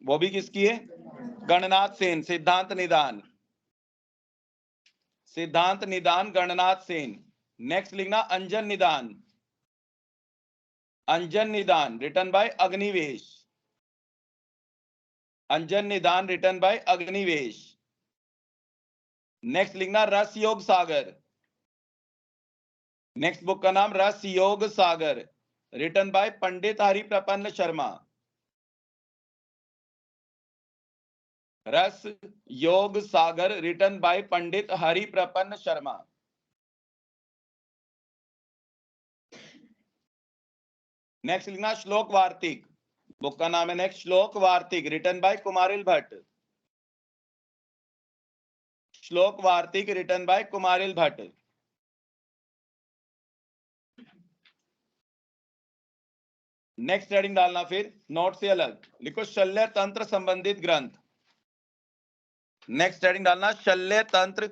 वो भी किसकी है, गणनाथ सेन। सिद्धांत निदान, सिद्धांत निदान गणनाथ सेन। नेक्स्ट लिखना अंजन निदान, अंजन निदान रिटन बाय अग्निवेश, अंजन निदान रिटन बाय अग्निवेश। नेक्स्ट लिखना रस योग सागर, नेक्स्ट बुक का नाम Ras Yog Sagar, written by Pandit Hari Prapanna Sharma. Ras Yog Sagar written by Pandit Hari Prapanna Sharma. Next लिखना श्लोक वार्तिक, बुक का नाम है next Shlok Vartik, written by Kumaril Bhatt. Shlok Vartik written by Kumaril Bhatt. Next heading डालना, फिर नोट से अलग लिखो शल्य तंत्र संबंधित ग्रंथ। नेक्स्ट हेडिंग डालना शल्य तंत्र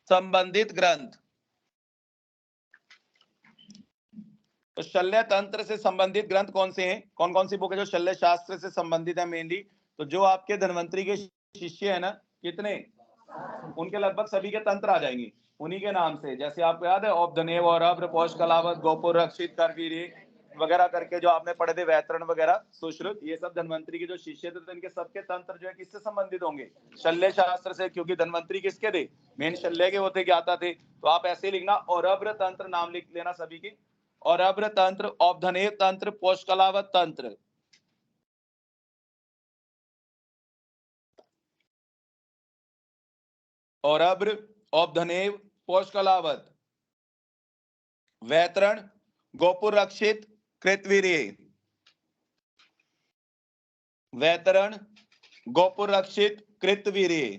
संबंधित ग्रंथ। तो शल्य तंत्र से संबंधित ग्रंथ कौन से हैं, कौन कौन सी बुक है जो शल्य शास्त्र से संबंधित है मेनली? तो जो आपके धन्वंतरी के शिष्य है ना, कितने, उनके लगभग सभी के तंत्र आ जाएंगे उन्हीं के नाम से। जैसे आपको याद है औपधनेव और अभ्र पोष कलावत गोपुर रक्षित करवीर वगैरह करके जो आपने पढ़े थे, व्याकरण वगैरह सुश्रुत, ये सब धन्वंतरी के जो शिष्य थे, तो इनके सबके तंत्र जो है किससे संबंधित होंगे? शल्य शास्त्र से, क्योंकि धन्वंतरी किसके थे? मेन शल्य के होते, ज्ञाता थे। तो आप ऐसे लिखना और अभ्र तंत्र नाम लिख लेना सभी के, और अभ्र तंत्र, औपधनेव तंत्र, पोष कलावत तंत्र। और अभ्र, औपधनेव, पोष कलावत, व्याकरण, गोपुर रक्षित, कृतवीर्य। व्याकरण, गोपुर रक्षित, कृतवीर्य।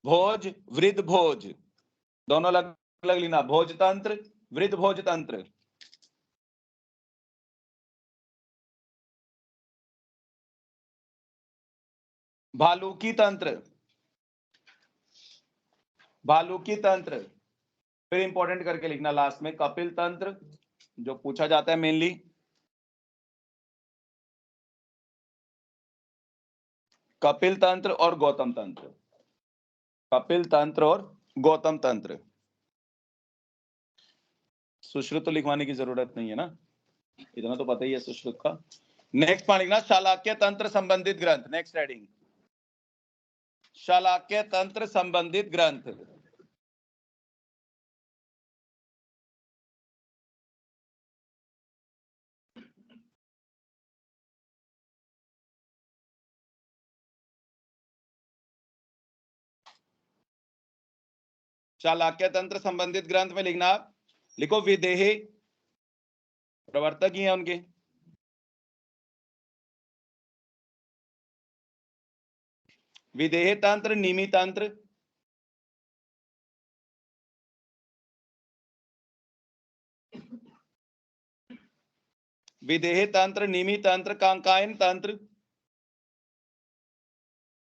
भोज, वृद्ध भोज, दोनों अलग अलग लेना, भोज तंत्र, वृद्ध भोज तंत्र। भालुकी तंत्र, भालुकी तंत्र। फिर इंपॉर्टेंट करके लिखना लास्ट में कपिल तंत्र, जो पूछा जाता है मेनली। कपिल तंत्र और गौतम तंत्र, कपिल तंत्र और गौतम तंत्र। सुश्रुत तो लिखवाने की जरूरत नहीं है ना, इतना तो पता ही है सुश्रुत का। नेक्स्ट पॉइंट लिखना शालाक्य तंत्र संबंधित ग्रंथ। नेक्स्ट हेडिंग शालाक्य तंत्र संबंधित ग्रंथ। चालाक्य तंत्र संबंधित ग्रंथ में लिखना, लिखो विदेह, प्रवर्तक ही है उनके। विदेह तंत्र, निमि तंत्र, विदेह तंत्र, निमि तंत्र, कांकायन तंत्र,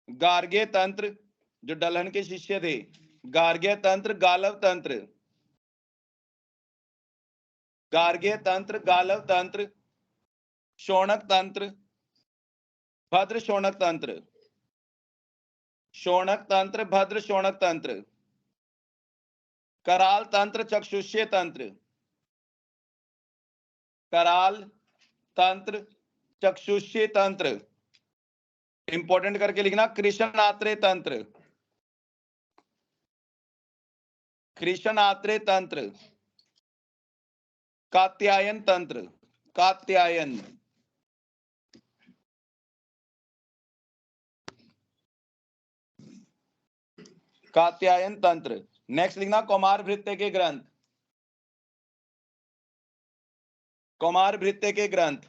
गार्ग्य तंत्र, जो डलहन के शिष्य थे, गार्ग्य तंत्र, गालव तंत्र, गार्ग्य तंत्र, गालव तंत्र, शौनक तंत्र, भद्र शौनक तंत्र, शौनक तंत्र, भद्र शौनक तंत्र, कराल तंत्र, चक्षुष्य तंत्र, कराल तंत्र, चक्षुष्य तंत्र। इंपॉर्टेंट करके लिखना कृष्ण आत्रेय तंत्र, कृष्ण आत्रेय तंत्र, कात्यायन तंत्र, कात्यायन, कात्यायन तंत्र। नेक्स्ट लिखना कौमार भृत्य के ग्रंथ, कौमार भृत्य के ग्रंथ,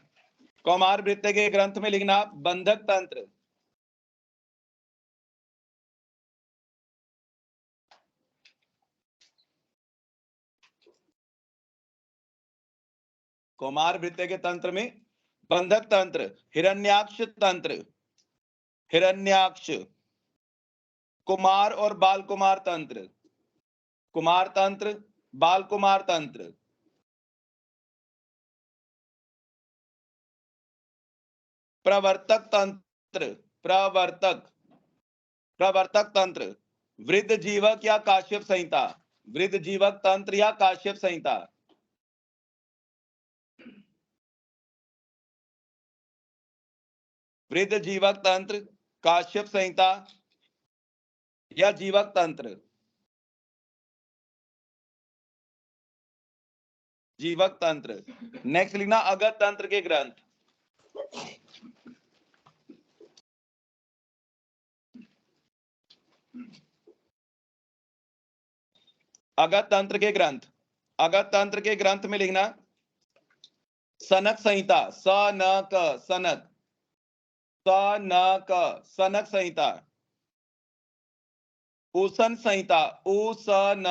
कौमार भृत्य के ग्रंथ में लिखना बंधक तंत्र, कौमार भृत्य के तंत्र में बंधक तंत्र, हिरण्याक्ष तंत्र, हिरण्याक्ष, कुमार और बाल कुमार तंत्र, कुमार तंत्र, बाल कुमार तंत्र, प्रवर्तक तंत्र, प्रवर्तक, प्रवर्तक तंत्र, वृद्ध जीवक या काश्यप संहिता, वृद्ध जीवक तंत्र या काश्यप संहिता, वृद्ध जीवक तंत्र, काश्यप संहिता या जीवक तंत्र। जीवक तंत्र। नेक्स्ट लिखना अगत तंत्र के ग्रंथ। अगत तंत्र के ग्रंथ, अगत तंत्र के ग्रंथ में लिखना सनक संहिता, स न क सनक, स न क सनक संहिता। उसन संहिता, उसन,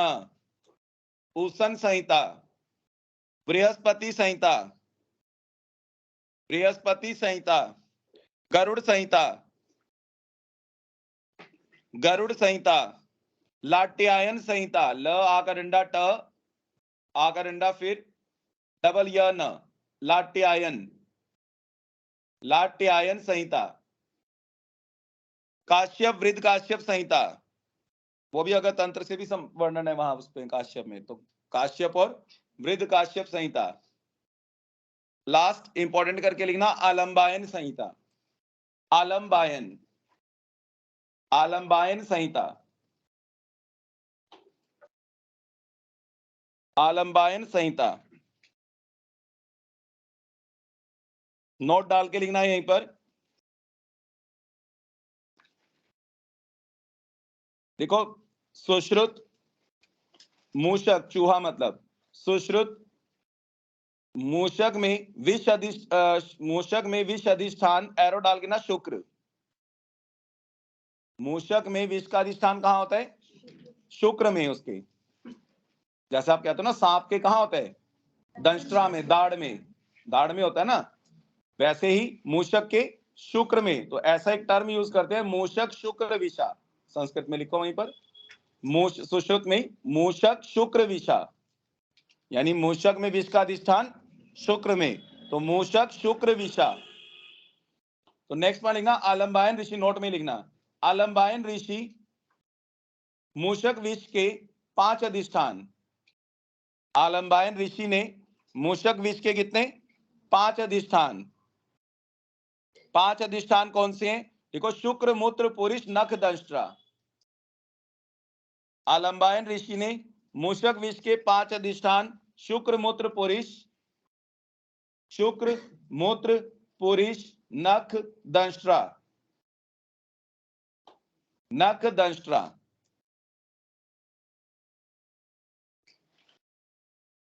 उसन संहिता। बृहस्पति संहिता, बृहस्पति संहिता। गरुड़ संहिता, गरुड़ संहिता। लाट्यायन संहिता, ल आकरंडा ट आकरंडा फिर डबल य न, लाट्यायन, लाट्यायन संहिता। काश्यप वृद्ध काश्यप संहिता, वो भी अगर तंत्र से भी वर्णन है वहां उस पे काश्यप में, तो काश्यप और वृद्ध काश्यप संहिता। लास्ट इंपॉर्टेंट करके लिखना आलम्बायन संहिता, आलम्बायन, आलम्बायन संहिता, आलम्बायन संहिता। नोट डाल के लिखना है यहीं पर। देखो सुश्रुत, मूषक चूहा मतलब, सुश्रुत मूषक में मूषक में विष अधिष्ठान, एरो डाल के ना शुक्र। मूषक में विष का अधिष्ठान कहां होता है? शुक्र में उसके। जैसे आप कहते हो ना सांप के कहां होता है? दंष्ट्रा में, दाढ़ में, दाढ़ में होता है ना, वैसे ही मूषक के शुक्र में। तो ऐसा एक टर्म यूज करते हैं मूषक शुक्र विषा, संस्कृत में लिखो वहीं पर, सुश्रुत में मूषक शुक्र विषा, यानी मूषक में विष का अधिष्ठान शुक्र में, तो मूषक शुक्र विषा। तो नेक्स्ट में लिखना आलम्बायन ऋषि, नोट में लिखना आलम्बायन ऋषि मूषक विष के 5 अधिष्ठान। आलम्बायन ऋषि ने मूषक विष के कितने? 5 अधिष्ठान। 5 अधिष्ठान कौन से हैं? देखो शुक्र मूत्र पुरुष नख दंष्ट्रा। आलम्बायन ऋषि ने मूषक विष के 5 अधिष्ठान शुक्र मूत्र पुरुष, शुक्र मूत्र पुरुष नख दंष्ट्रा, नख दंष्ट्रा।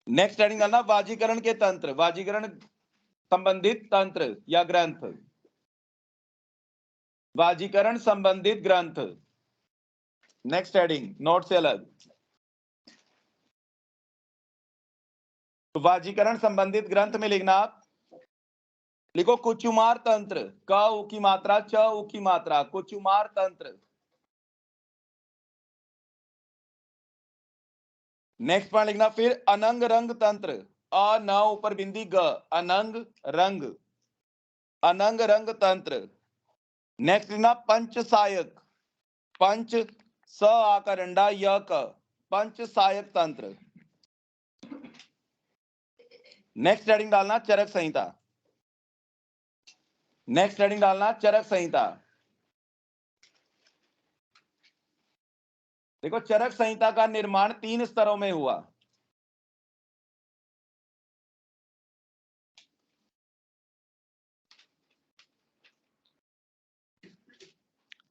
नेक्स्ट हेडिंग डालना वाजीकरण के तंत्र, वाजीकरण संबंधित तंत्र या ग्रंथ, वाजीकरण संबंधित ग्रंथ। नेक्स्ट हेडिंग नोट से अलग, तो वाजीकरण संबंधित ग्रंथ में लिखना आप, लिखो कुचुमार तंत्र, क उ की मात्रा च उ की मात्रा, कुचुमार तंत्र। नेक्स्ट पॉइंट लिखना फिर अनंग रंग तंत्र, अ न ऊपर बिंदी ग, अनंग रंग, अनंग रंग तंत्र। नेक्स्ट लिखना पंच सायक, पंच स आकर अंडा य क, पंच सायक तंत्र। नेक्स्ट हेडिंग डालना चरक संहिता, नेक्स्ट हेडिंग डालना चरक संहिता। देखो चरक संहिता का निर्माण 3 स्तरों में हुआ।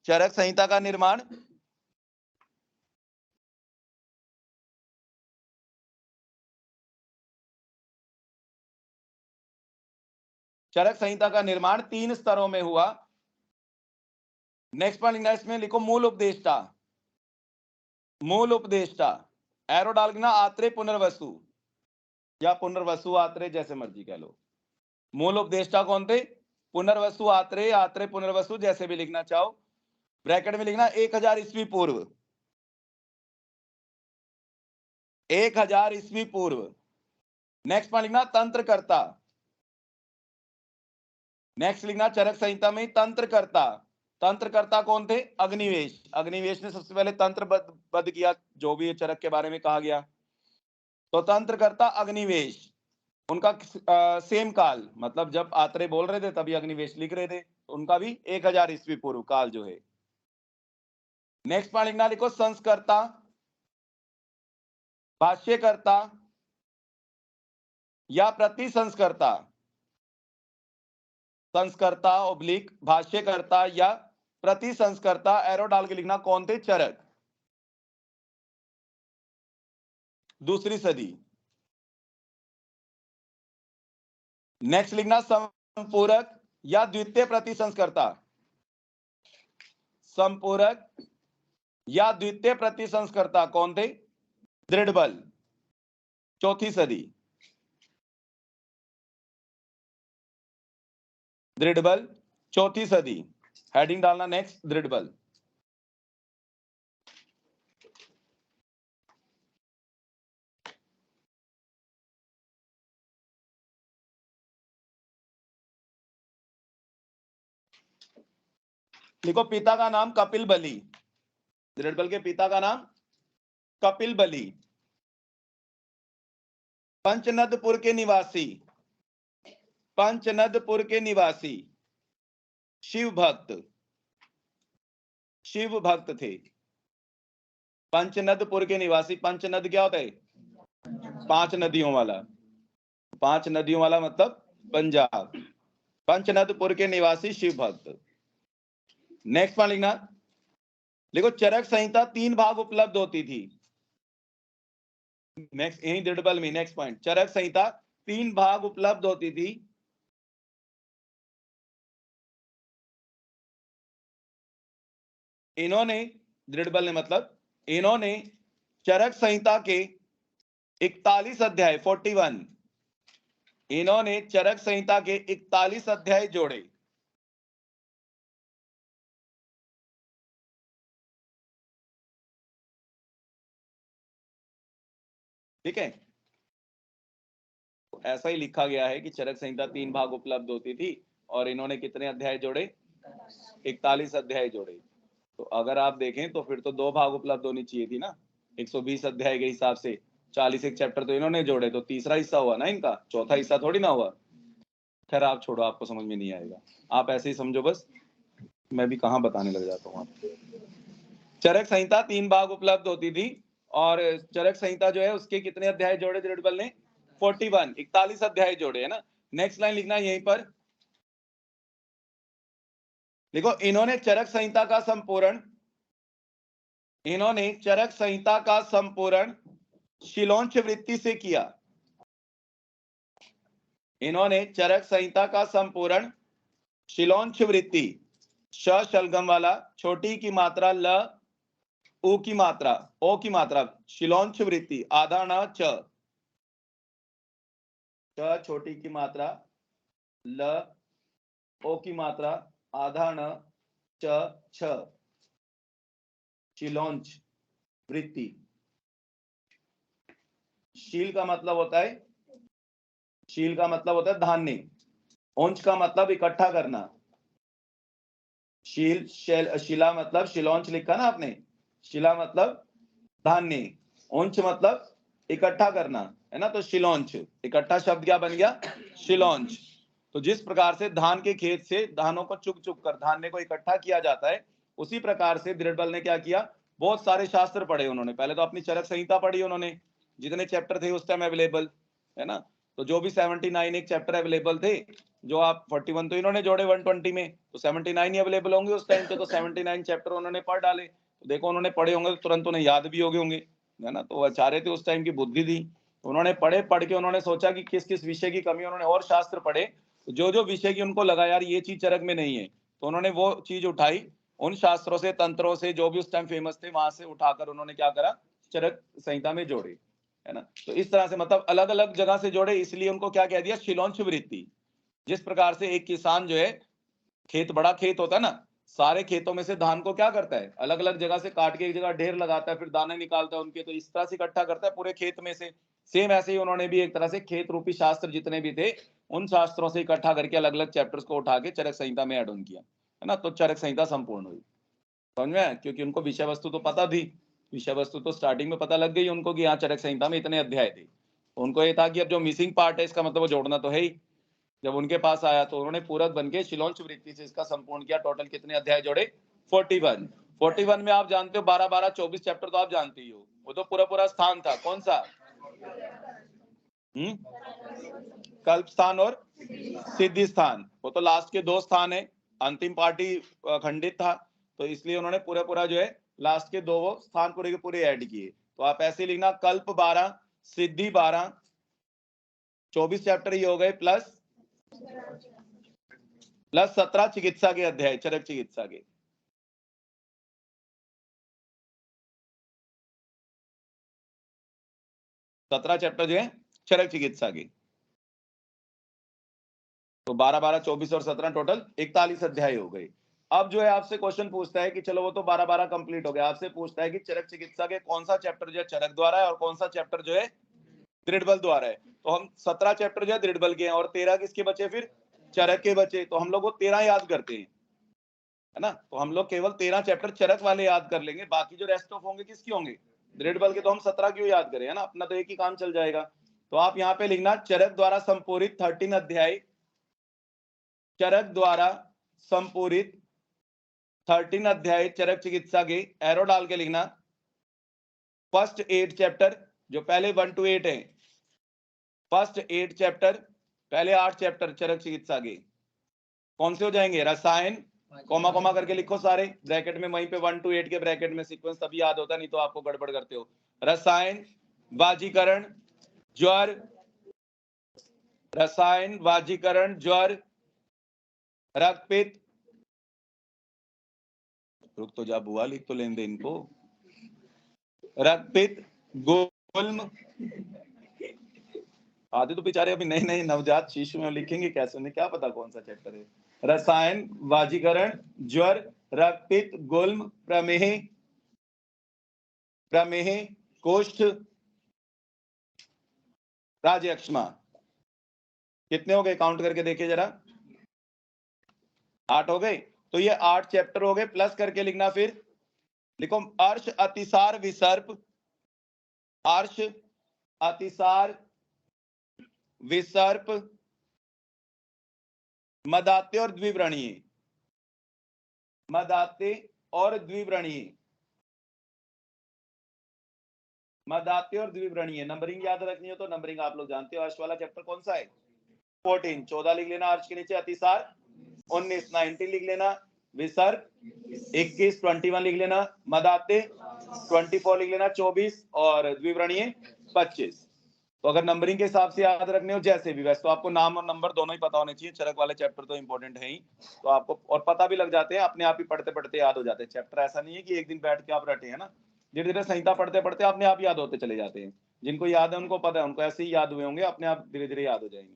चरक संहिता का निर्माण चरक संहिता का निर्माण 3 स्तरों में हुआ। नेक्स्ट पॉइंट इसमें लिखो मूल उपदेष्टा, मूल उपदेष्टा, एरो डाल के ना आत्रेय पुनर्वसु या पुनर्वसु आत्रेय जैसे मर्जी कह लो। मूल उपदेष्टा कौन थे? पुनर्वसु आत्रेय, आत्रेय पुनर्वसु जैसे भी लिखना चाहो। ब्रैकेट में लिखना 1000 ईस्वी पूर्व, 1000 ईस्वी पूर्व। नेक्स्ट पॉइंट लिखना तंत्रकर्ता, नेक्स्ट लिखना चरक संहिता में तंत्रकर्ता, तंत्रकर्ता कौन थे? अग्निवेश, अग्निवेश ने सबसे पहले तंत्र बद्ध किया, जो भी चरक के बारे में कहा गया। तो तंत्रकर्ता अग्निवेश, उनका सेम काल, मतलब जब आत्रेय बोल रहे थे तभी अग्निवेश लिख रहे थे, उनका भी 1000 ईस्वी पूर्व काल जो है। नेक्स्ट पॉइंट लिखना लिखो संस्कर्ता, भाष्यकर्ता, या प्रतिसंस्कर्ता, संस्कर्ता ऑब्लिक भाष्यकर्ता या प्रतिसंस्कर्ता, एरो डाल के लिखना, कौन थे? चरक। दूसरी सदी। नेक्स्ट लिखना संपूरक या द्वितीय प्रतिसंस्कर्ता, संपूरक या द्वितीय प्रतिसंस्कर्ता कौन थे? दृढ़बल, चौथी सदी। दृढ़बल चौथी सदी, हेडिंग डालना नेक्स्ट, दृढ़बल। देखो पिता का नाम कपिल बलि, दृढ़बल के पिता का नाम कपिल बलि, पंचनदपुर के निवासी, पंचनदपुर के निवासी शिव भक्त, शिव भक्त थे। पंचनदपुर के निवासी, पंचनद क्या होता है? 5 नदियों वाला, 5 नदियों वाला मतलब पंजाब। पंचनदपुर के निवासी शिव भक्त। नेक्स्ट वन लिखना, देखो चरक संहिता 3 भाग उपलब्ध होती थी। नेक्स्ट यही दृढ़बल में नेक्स्ट पॉइंट, चरक संहिता 3 भाग उपलब्ध होती थी। इन्होंने, दृढ़बल ने मतलब इन्होंने चरक संहिता के 41 अध्याय 41, इन्होंने चरक संहिता के 41 अध्याय जोड़े। ठीक है, ऐसा ही लिखा गया है कि चरक संहिता 3 भाग उपलब्ध होती थी और इन्होंने कितने अध्याय जोड़े? 41 अध्याय जोड़े। तो अगर आप देखें तो फिर तो 2 भाग उपलब्ध होनी चाहिए थी ना, 120 अध्याय के हिसाब से 40 एक चैप्टर तो इन्होंने जोड़े, तो तीसरा हिस्सा हुआ ना इनका, चौथा हिस्सा थोड़ी ना हुआ। खैर आप छोड़ो, आपको समझ में नहीं आएगा, आप ऐसे ही समझो बस, मैं भी कहां बताने लग जाता हूँ। चरक संहिता 3 भाग उपलब्ध होती थी और चरक संहिता जो है उसके कितने अध्याय जोड़े दृढ़बल ने? 41, 41 अध्याय जोड़े, है ना। नेक्स्ट लाइन लिखना यहीं पर, देखो इन्होंने चरक संहिता का संपूर्ण, इन्होंने चरक संहिता का संपूर्ण शिलोंच वृत्ति से किया। इन्होंने चरक संहिता का संपूर्ण शिलोंच वृत्ति, श शलगम वाला, छोटी की मात्रा ल, उ की मात्रा, ओ की मात्रा, शिलोंच वृत्ति, आधा न च, च छोटी की मात्रा, ल ओ की मात्रा, आधा न च छ, शिलोंच वृत्ति। शील का मतलब होता है, शील का मतलब होता है धान्य, ओंच का मतलब इकट्ठा करना। शील, शिला मतलब शिलोंच लिखा ना आपने, शिला मतलब धान्य, ओंच मतलब इकट्ठा करना, है ना। तो शिलोंच, इकट्ठा शब्द क्या बन गया? शिलोंच। तो जिस प्रकार से धान के खेत से धानों को चुग चुग कर धान्य को इकट्ठा किया जाता है, उसी प्रकार से दृढ़बल ने क्या किया? बहुत सारे शास्त्र पढ़े उन्होंने। पहले तो अपनी चरक संहिता पढ़ी उन्होंने, जितने चैप्टर थे उस टाइम अवेलेबल, है ना। तो जो भी 79 एक चैप्टर अवेलेबल थे, जो आप 41 तो इन्होंने जोड़े 120 में, तो 79 ही अवेलेबल होंगे उस टाइम पे, तो 79 चैप्टर उन्होंने पढ़ डाले। तो देखो उन्होंने पढ़े होंगे तो तुरंत उन्हें याद भी हो गए होंगे, है ना। तो आचार्य थे उस टाइम की बुद्धि थी, उन्होंने पढ़े, पढ़ के उन्होंने सोचा कि किस किस विषय की कमी, उन्होंने और शास्त्र पढ़े, जो जो विषय की उनको लगा यार ये चीज चरक में नहीं है, तो उन्होंने वो चीज उठाई, उन शास्त्रों से, तंत्रों से, जो भी उस टाइम फेमस थे वहां से उठाकर उन्होंने क्या करा? चरक संहिता में जोड़े, है ना। तो इस तरह से मतलब अलग अलग जगह से जोड़े, इसलिए उनको क्या कह दिया? शिलोंच वृत्ति। जिस प्रकार से एक किसान जो है, खेत बड़ा खेत होता है ना, सारे खेतों में से धान को क्या करता है? अलग अलग जगह से काट के एक जगह ढेर लगाता है, फिर दाने निकालता है उनके, तो इस तरह से इकट्ठा करता है पूरे खेत में से। सेम ऐसे ही उन्होंने भी एक तरह से खेत रूपी शास्त्र जितने भी थे, उन शास्त्रों से इकट्ठा करके अलग अलग चैप्टर्स को उठा के चरक संहिता में ऐड ऑन किया, है ना। तो चरक संहिता संपूर्ण हुई, समझ में? क्योंकि उनको विषय वस्तु तो पता थी, विषय वस्तु तो स्टार्टिंग में पता लग गई उनको कि यहाँ चरक संहिता में इतने अध्याय थे। उनको ये था कि अब जो मिसिंग पार्ट है इसका मतलब वो जोड़ना तो है ही। जब उनके पास आया तो उन्होंने पूरक बन के शिलोंच वृत्ति से इसका संपूर्ण किया। टोटल कितने अध्याय जोड़े? 41। 41 में आप जानते हो 12 12 24 चैप्टर तो आप जानते ही हो, वो तो पूरा पूरा स्थान था। कौन सा? कल्प स्थान और सिद्धि स्थान। वो तो लास्ट के 2 स्थान है, अंतिम पार्टी खंडित था, तो इसलिए उन्होंने पूरा जो है लास्ट के 2 स्थान पूरे के पूरे ऐड किए। तो आप ऐसे लिखना कल्प 12, सिद्धि 12, 24 चैप्टर ये हो गए, प्लस 17 चिकित्सा के अध्याय, चरक चिकित्सा के। सत्रह चैप्टर जो है चरक चिकित्सा के। तो 12, 12, 24 और 17 टोटल 41 अध्याय हो गए। अब जो है आपसे क्वेश्चन पूछता है कि चलो वो तो 12, 12 कंप्लीट हो गया, आपसे पूछता है कि चरक चिकित्सा के कौन सा चैप्टर जो है चरक द्वारा है और कौन सा चैप्टर जो है दृढ़बल द्वारा है। तो हम 17 चैप्टर जो है दृढ़बल के हैं और 13 किसके बचे, फिर चरक के बचे। तो हम लोग वो 13 याद करते हैं, है ना। तो हम लोग केवल 13 चैप्टर चरक वाले याद कर लेंगे, बाकी जो रेस्ट ऑफ होंगे किसके होंगे, दृढ़बल के। तो हम 17 क्यों याद करें, है ना, अपना तो एक ही काम चल जाएगा। तो आप यहाँ पे लिखना चरक द्वारा संपूरित 13 अध्याय, चरक द्वारा संपूरित 13 अध्याय चरक चिकित्सा के, एरो डाल के लिखना। फर्स्ट 8 चैप्टर जो पहले 1 to 8 है, फर्स्ट 8 चैप्टर, पहले 8 चैप्टर चरक चिकित्सा के कौन से हो जाएंगे, रसायन, कॉमा कॉमा करके लिखो सारे ब्रैकेट में, वहीं पे 1 to 8 के ब्रैकेट में सीक्वेंस तभी याद होता, नहीं तो आपको गड़बड़ करते हो। रसायन, वाजीकरण, ज्वर, रसायन, वाजीकरण, ज्वर, रक्तपित्त, रुक तो जा बुआ, लिख तो लेने दे इनको, रक्तपित्त, गुल्म, आधे तो बेचारे अभी नए नए नवजात शिशु में लिखेंगे कैसे, उन्हें क्या पता कौन सा चैप्टर है। रसायन, वाजीकरण, ज्वर, रक्तपित्त, गुल्म, प्रमेह, प्रमेह, कोष्ठ, राजयक्ष्मा। कितने हो गए, काउंट करके देखिए जरा, 8 हो गए। तो ये 8 चैप्टर हो गए, प्लस करके लिखना, फिर लिखो अर्श, अतिसार, विसर्प, अर्श, अतिसार, विसर्प, मदाते और द्विव्रणीय, मदाते और द्विव्रणीय, मदाते और द्विव्रणीय। नंबरिंग याद रखनी हो तो नंबरिंग आप लोग जानते हो। अर्श वाला चैप्टर कौन सा है, 14, 14 लिख लेना अर्श के नीचे, अतिसार 19, 19 लिख लेना, विसर्प 21, 21 लिख लेना, मदाते 24 लिख लेना, 24 और द्विव्रणीय 25। तो अगर नंबरिंग के हिसाब से याद रखने हो जैसे भी, वैसे तो आपको नाम और नंबर दोनों ही पता होने चाहिए, चरक वाले चैप्टर तो इंपॉर्टेंट है ही, तो आपको और पता भी लग जाते हैं, अपने आप ही पढ़ते पढ़ते याद हो जाते हैं चैप्टर। ऐसा नहीं है कि एक दिन बैठ के आप रटे, है ना, धीरे धीरे संहिता पढ़ते पढ़ते अपने आप याद होते चले जाते हैं। जिनको याद है उनको पता है, उनको ऐसे ही याद हुए होंगे, अपने आप धीरे धीरे याद हो जाएंगे।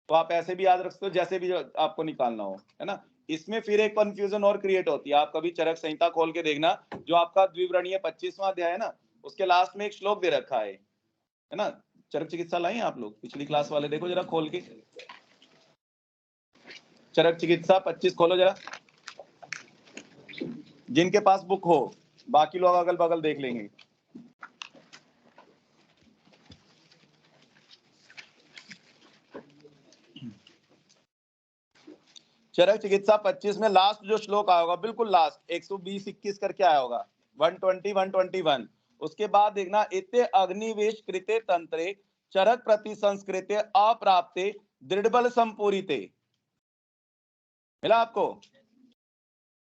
तो आप ऐसे भी याद रख सकते हो जैसे भी आपको निकालना हो, है ना। इसमें फिर एक कंफ्यूजन और क्रिएट होती है, आप कभी चरक संहिता खोल के देखना, जो आपका द्विव्रणीय 25वां अध्याय है ना, उसके लास्ट में एक श्लोक दे रखा है ना। चरक चिकित्सा लाए आप लोग पिछली क्लास वाले, देखो जरा खोल के, चरक चिकित्सा 25 खोलो जरा, जिनके पास बुक हो, बाकी लोग अगल बगल देख लेंगे। चरक चिकित्सा 25 में लास्ट जो श्लोक आया होगा, बिल्कुल लास्ट 120, 21 करके आया होगा, 120, 121। उसके बाद देखना, इत्ते अग्निवेश कृते तंत्रे चरक प्रति संस्कृते अप्राप्ते दृढ़बल संपूरिते। मिला आपको,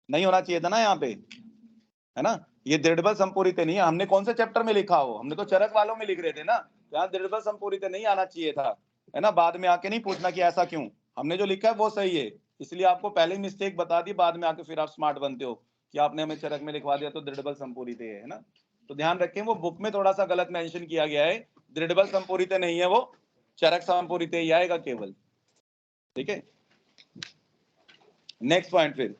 नहीं होना चाहिए था ना यहाँ पे, है ना। ये दृढ़बल संपूरिते नहीं है, हमने कौन से चैप्टर में लिखा हो, हमने तो चरक वालों में लिख रहे थे ना, यहाँ दृढ़बल संपूरिते नहीं आना चाहिए था, है ना। बाद में आके नहीं पूछना कि ऐसा क्यों, हमने जो लिखा है वो सही है, इसलिए आपको पहले ही मिस्टेक बता दी, बाद में आके फिर आप स्मार्ट बनते हो कि आपने हमें चरक में लिखवा दिया तो दृढ़बल संपूरिते है ना। तो ध्यान रखें, वो बुक में थोड़ा सा गलत मेंशन किया गया है, दृढ़बल संपूरिते नहीं है, वो चरक संपूरिते ही आएगा केवल, ठीक है। नेक्स्ट पॉइंट, फिर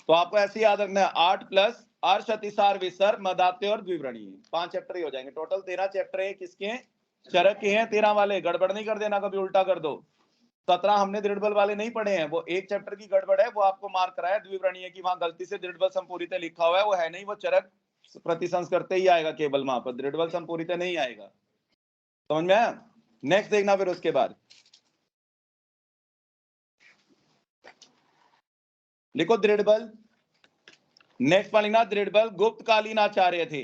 तो आपको ऐसे याद रखना है, 8 प्लस अर्श, अतिसार, विसर्प, मदाते और द्विव्रणीय, 5 चैप्टर ही हो जाएंगे। टोटल 13 चैप्टर है, किसके हैं, चरक के हैं। 13 वाले, गड़बड़ नहीं कर देना कभी, उल्टा कर दो। 17 हमने दृढ़बल वाले नहीं पढ़े हैं, वो एक चैप्टर की गड़बड़ है, वो आपको मार्क कराया द्विव्रणीय की, वहां गलती से दृढ़बल संपूरित लिखा हुआ है, वो है नहीं, वो चरक प्रतिसंस्कृत ही आएगा केवल, वहां पर दृढ़बल संपूरित नहीं आएगा। समझ में आया। नेक्स्ट देखना, फिर उसके बाद लिखो दृढ़बल, नेक्स्ट लिखना दृढ़बल गुप्तकालीन आचार्य थे,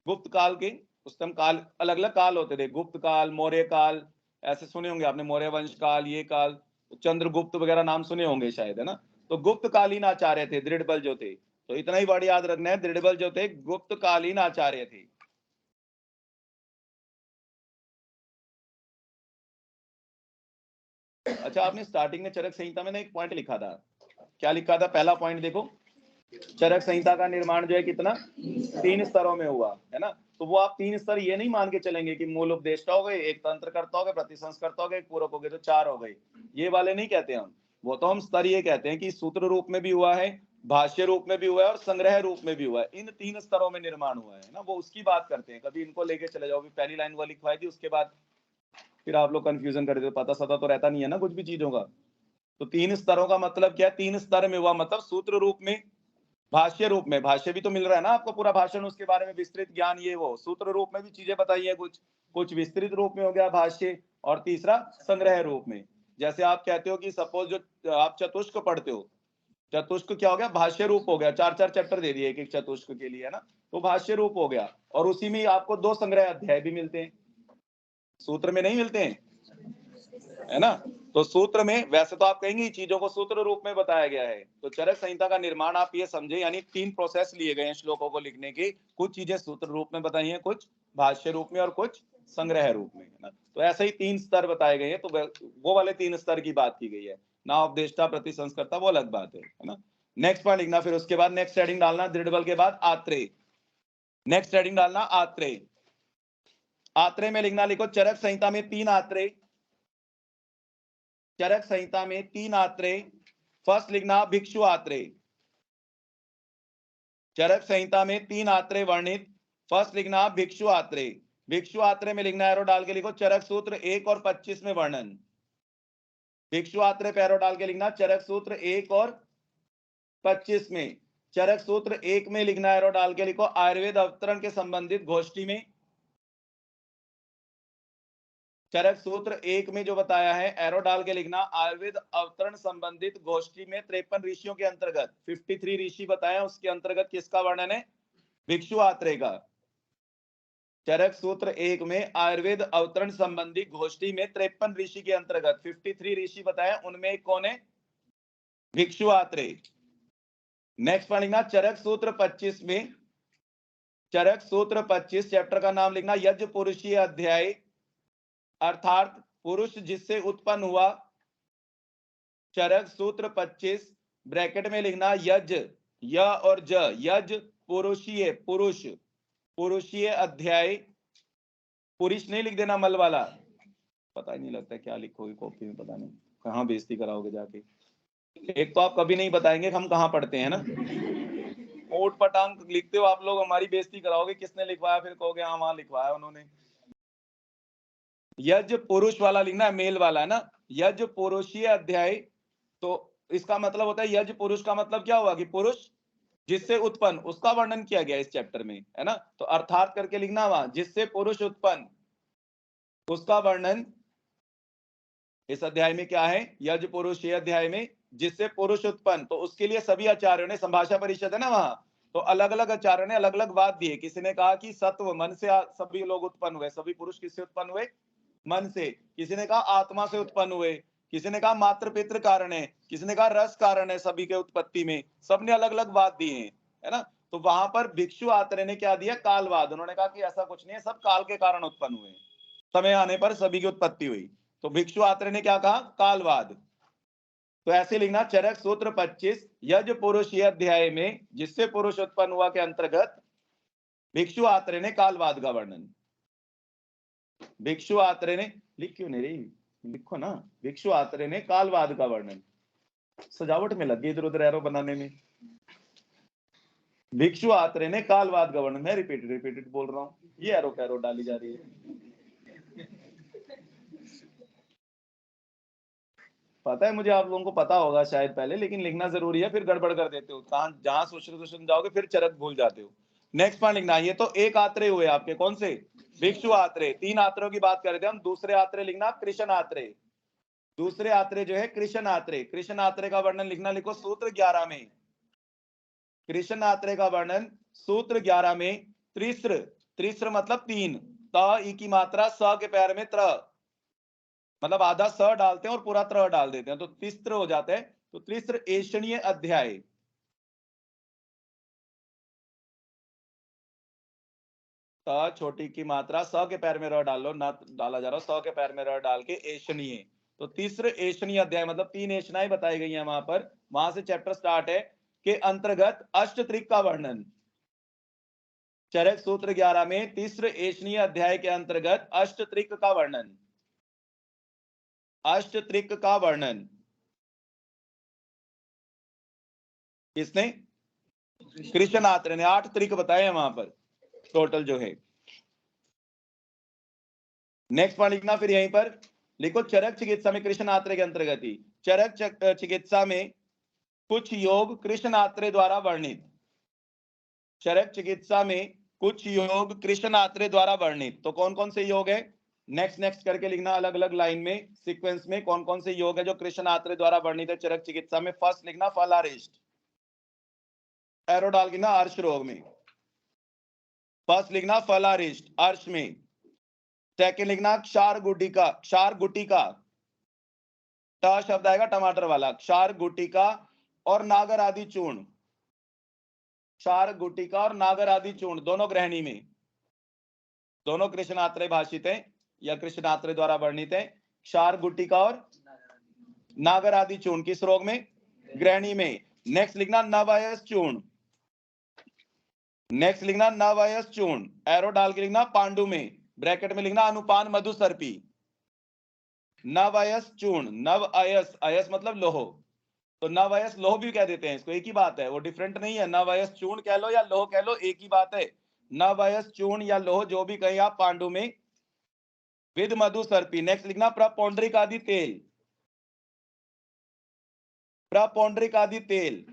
गुप्त काल के, उस टाइम काल अलग अलग काल होते थे, गुप्त काल, मौर्य काल, ऐसे सुने होंगे आपने, मौर्य वंश काल, ये काल, चंद्रगुप्त वगैरह नाम सुने होंगे शायद, है ना। तो गुप्त कालीन आचार्य थे दृढ़बल जो थे, तो इतना ही वर्ड याद रखना है, दृढ़बल जो थे गुप्त कालीन आचार्य थे। अच्छा, आपने स्टार्टिंग में चरक संहिता में ना एक पॉइंट लिखा था, क्या लिखा था? पहला पॉइंट देखो, चरक संहिता का निर्माण जो है कितना, 3 स्तरों में हुआ, है ना। तो वो आप 3 स्तर ये नहीं मान के चलेंगे कि मूल उपदेष्टा हो गए, एक तंत्रकर्ता हो गए, प्रतिसंस्कर्ता हो गए, एक पूरक हो गए, तो 4 हो गए, ये वाले नहीं कहते हम। वो तो हम स्तर ये कहते हैं कि सूत्र रूप में भी हुआ है, भाष्य रूप में भी हुआ है और संग्रह रूप में भी हुआ है, इन 3 स्तरों में निर्माण हुआ है ना, वो उसकी बात करते हैं। कभी इनको लेके चले जाओ, पहली लाइन वो लिखवाई थी, उसके बाद फिर आप लोग कंफ्यूजन कर देते हो, पता सता तो रहता नहीं है ना कुछ भी चीजों का। तो 3 स्तरों का मतलब क्या है? 3 स्तर में हुआ मतलब सूत्र रूप में, भाष्य रूप में, भाष्य भी तो मिल रहा है ना आपको, पूरा भाषण उसके बारे में विस्तृत ज्ञान, ये वो सूत्र रूप में भी चीजें बताई है, कुछ कुछ विस्तृत रूप में हो गया भाष्य, और तीसरा संग्रह रूप में। जैसे आप कहते हो कि सपोज जो आप चतुष्क पढ़ते हो, चतुष्क क्या हो गया? भाष्य रूप हो गया, 4-4 चैप्टर दे दिए एक एक चतुष्क के लिए, है ना, तो भाष्य रूप हो गया। और उसी में आपको 2 संग्रह अध्याय भी मिलते हैं, सूत्र में नहीं मिलते हैं, है ना। तो सूत्र में, वैसे तो आप कहेंगे चीजों को सूत्र रूप में बताया गया है, तो चरक संहिता का निर्माण आप ये समझे, यानी 3 प्रोसेस लिए गए हैं श्लोकों को लिखने की, कुछ चीजें सूत्र रूप में बताई हैं, कुछ भाष्य रूप में और कुछ संग्रह रूप में, है ना। तो ऐसे ही 3 स्तर बताए गए हैं, तो वो वाले 3 स्तर की बात की गई है ना, उपदेष्टा प्रतिसंस्कर्ता वो अलग बात है ना। नेक्स्ट पॉइंट लिखना, फिर उसके बाद नेक्स्ट हेडिंग डालना, दृढ़बल के बाद आत्रेय, नेक्स्ट हेडिंग डालना आत्रेय। आत्रेय में लिखना, लिखो चरक संहिता में 3 आत्रेय, चरक संहिता में 3 आत्रेय। फर्स्ट लिखना भिक्षु आत्रेय, चरक संहिता में 3 आत्रेय वर्णित, फर्स्ट लिखना भिक्षु आत्रेय। भिक्षु आत्रेय में लिखना, एरो डाल के लिखो चरक सूत्र 1 और 25 में वर्णन। भिक्षु आत्रेय पे एरो डाल के लिखना चरक सूत्र 1 और 25 में। चरक सूत्र 1 में लिखना, एरो डाल के लिखो आयुर्वेद अवतरण के संबंधित गोष्ठी में, चरक सूत्र 1 में जो बताया है, एरो डाल के लिखना आयुर्वेद अवतरण संबंधित गोष्ठी में 53 ऋषियों के अंतर्गत 53 ऋषि बताया, उसके अंतर्गत किसका वर्णन है? भिक्षु आत्रेय का। चरक सूत्र 1 में आयुर्वेद अवतरण संबंधी गोष्ठी में 53 ऋषि के अंतर्गत 53 ऋषि बताया, उनमें कौन है? भिक्षु आत्रेय। नेक्स्ट पॉइंट लिखना चरक सूत्र 25 में, चरक सूत्र 25 चैप्टर का नाम लिखना यज्ञ पुरुषीय अध्याय, अर्थात पुरुष जिससे उत्पन्न हुआ। चरक सूत्र 25 ब्रैकेट में लिखना यज्ञ, य और ज, यज्ञ पुरुषीय, पुरुष, पुरुषीय अध्याय, पुरुष नहीं लिख देना मल वाला, पता ही नहीं लगता क्या लिखोगे कॉपी में, पता नहीं कहाँ बेइज्जती कराओगे जाके। एक तो आप कभी नहीं बताएंगे हम कहाँ पढ़ते हैं ना, ओट पटांग लिखते हो आप लोग, हमारी बेइज्जती कराओगे, किसने लिखवाया, फिर कहोगे हाँ वहां लिखवाया उन्होंने। यज्ञ पुरुष वाला लिखना है, मेल वाला है ना, यज्ञ पुरुषीय अध्याय। तो इसका मतलब होता है यज्ञ पुरुष का मतलब क्या हुआ कि पुरुष जिससे उत्पन्न, उसका वर्णन किया गया इस चैप्टर में, है ना। तो अर्थात करके लिखना वहां, जिससे पुरुष उत्पन्न, उसका वर्णन इस अध्याय में क्या है? यज्ञ पुरुष ये अध्याय में, जिससे पुरुष उत्पन्न, तो उसके लिए सभी आचार्यों ने, संभाषा परिषद है ना वहां, तो अलग अलग आचार्यों ने अलग अलग बात दिए। किसी ने कहा कि सत्व मन से सभी लोग उत्पन्न हुए, सभी पुरुष किससे उत्पन्न हुए? मन से। किसी ने कहा आत्मा से उत्पन्न हुए, किसी ने कहा मातृ पितृ कारण है, किसी ने कहा रस कारण है सभी के उत्पत्ति में, सबने अलग अलग बात दी है ना। तो वहां पर भिक्षु आत्रेय ने क्या दिया? कालवाद। उन्होंने कहा कि ऐसा कुछ नहीं है, सब काल के कारण उत्पन्न हुए, समय आने पर सभी की उत्पत्ति हुई। तो भिक्षु आत्रेय ने क्या कहा? कालवाद। तो ऐसे लिखना चरक सूत्र 25 यज्ञ पुरुष ये अध्याय में, जिससे पुरुष उत्पन्न हुआ के अंतर्गत भिक्षु आत्रेय ने कालवाद का वर्णन। भिक्षु आत्रेय ने, लिख क्यों नहीं रही, लिखो ना, भिक्षु आत्रेय ने कालवाद का वर्णन, सजावट में लगी इधर उधर एरो बनाने में। भिक्षु आत्रेय ने कालवाद का वर्णन, मैं रिपीटेड बोल रहा हूं, ये एरो कैरो डाली जा रही है। पता है मुझे, आप लोगों को पता होगा शायद पहले, लेकिन लिखना जरूरी है, फिर गड़बड़ कर देते हो, कहां जहां सोच जाओगे फिर चरक भूल जाते हो। नेक्स्ट पॉइंट लिखना, ये तो एक आत्रेय हुए आपके, कौन से? भिक्षु आत्रेय। 3 आत्रेयों की बात कर रहे थे हम, दूसरे आत्रेय लिखना कृष्ण आत्रेय। दूसरे आत्रेय जो है कृष्ण आत्रेय, कृष्ण आत्रेय का वर्णन लिखना, लिखो सूत्र 11 में। कृष्ण आत्रेय का वर्णन सूत्र 11 में, त्रिस्र, त्रिस्र मतलब 3, त ई की मात्रा स के पैर में त्र, मतलब आधा स डालते हैं और पूरा त्र डाल देते हैं तो तिस्त्र हो जाता है। तो त्रिस्र ऐषणीय अध्याय, त छोटी की मात्रा स के पैर में र डाल लो, ना डाला जा रहा, स के पैर में र डाल के ऐषणीय, तो तीसरे ऐषणीय अध्याय मतलब 3 ऐषणाएं बताई गई हैं वहां पर, वहां से चैप्टर स्टार्ट है के अंतर्गत अष्टत्रिक का वर्णन। चरक सूत्र 11 में तीसरे ऐषणीय अध्याय के अंतर्गत अष्टत्रिक का वर्णन, अष्टत्रिक का वर्णन किसने? कृष्णात्र ने 8 त्रिक बताए हैं वहां पर टोटल जो है। नेक्स्ट पॉइंट लिखना फिर यहीं पर लिखो, चरक चिकित्सा में कृष्णात्र के अंतर्गत ही, चरक चिकित्सा में कुछ योग कृष्णात्र द्वारा वर्णित, चरक चिकित्सा में कुछ योग कृष्णात्र द्वारा वर्णित, तो कौन कौन से योग है? नेक्स्ट नेक्स्ट करके लिखना, अलग अलग लाइन में सीक्वेंस में कौन कौन से योग है जो कृष्णात्र द्वारा वर्णित है चरक चिकित्सा में। फर्स्ट लिखना फलारिष्ट, एरो डाल के ना अर्श रोग में, फर्स्ट लिखना फलारिष्ट अर्श में। सेकंड लिखना क्षार गुटिका, क्षार गुटिका, ट शब्द आएगा टमाटर वाला, क्षार गुटिका और नागर आदि चूर्ण, क्षार गुटिका और नागर आदि चूर्ण दोनों ग्रहणी में, दोनों कृष्णात्र भाषित है या कृष्णात्र द्वारा वर्णित है। क्षार गुटिका और नागर आदि चूर्ण किस रोग में? ग्रहणी में। नेक्स्ट लिखना नवयस चूर्ण, नेक्स्ट लिखना नवयस चूर्ण, एरो डाल के लिखना पांडु में, ब्रैकेट में लिखना अनुपान मधुसर्पी। नवयस चूर्ण, नव अयस, अयस मतलब लोह, तो नवयस लोह भी कह देते हैं इसको, एक ही बात है, वो डिफरेंट नहीं है। नवयस चूर्ण कह लो या लोह कह लो, एक ही बात है। नवयस चूर्ण या लोह जो भी कहें आप, पांडु में विद मधुसर्पी। नेक्स्ट लिखना प्रपौंड्रिक आदि तेल, प्रपौंड्रिक आदि तेल,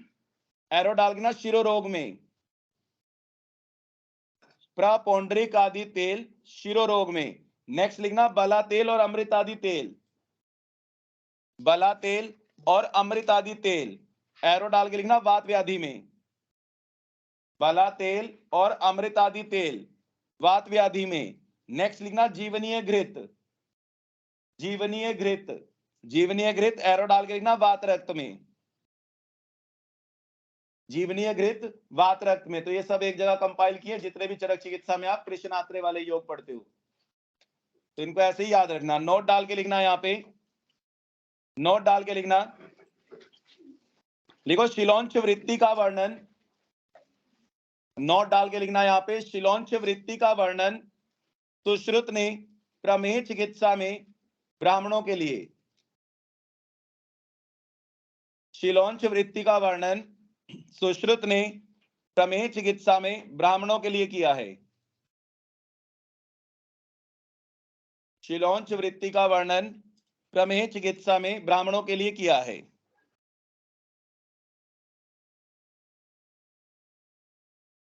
एरो डाल के ना शिरो रोग में, प्रपौंड्रिक आदि तेल शिरो रोग में। नेक्स्ट लिखना बला तेल और अमृत आदि तेल, बला तेल और अमृत आदि तेल, एरो डाल के लिखना वात व्याधि में, बला तेल और अमृत आदि तेल वात व्याधि में। नेक्स्ट लिखना जीवनीय घृत, जीवनीय घृत, जीवनीय घृत, एरो डाल के लिखना वात रक्त में, जीवनीय घृत वात रक्त में। तो ये सब एक जगह कंपाइल किए, जितने भी चरक चिकित्सा में आप कृष्णात्र वाले योग पढ़ते हो तो इनको ऐसे ही याद रखना। नोट डाल के लिखना, यहाँ पे नोट डाल के लिखना, लिखो शिलोंच वृत्ति का वर्णन, नोट डाल के लिखना यहाँ पे शिलोंच वृत्ति का वर्णन सुश्रुत ने प्रमेह चिकित्सा में ब्राह्मणों के लिए, शिलोंच वृत्ति का वर्णन सुश्रुत ने प्रमेह चिकित्सा में ब्राह्मणों के लिए किया है, शिलोंच वृत्ति का वर्णन प्रमेह चिकित्सा में ब्राह्मणों के लिए किया है।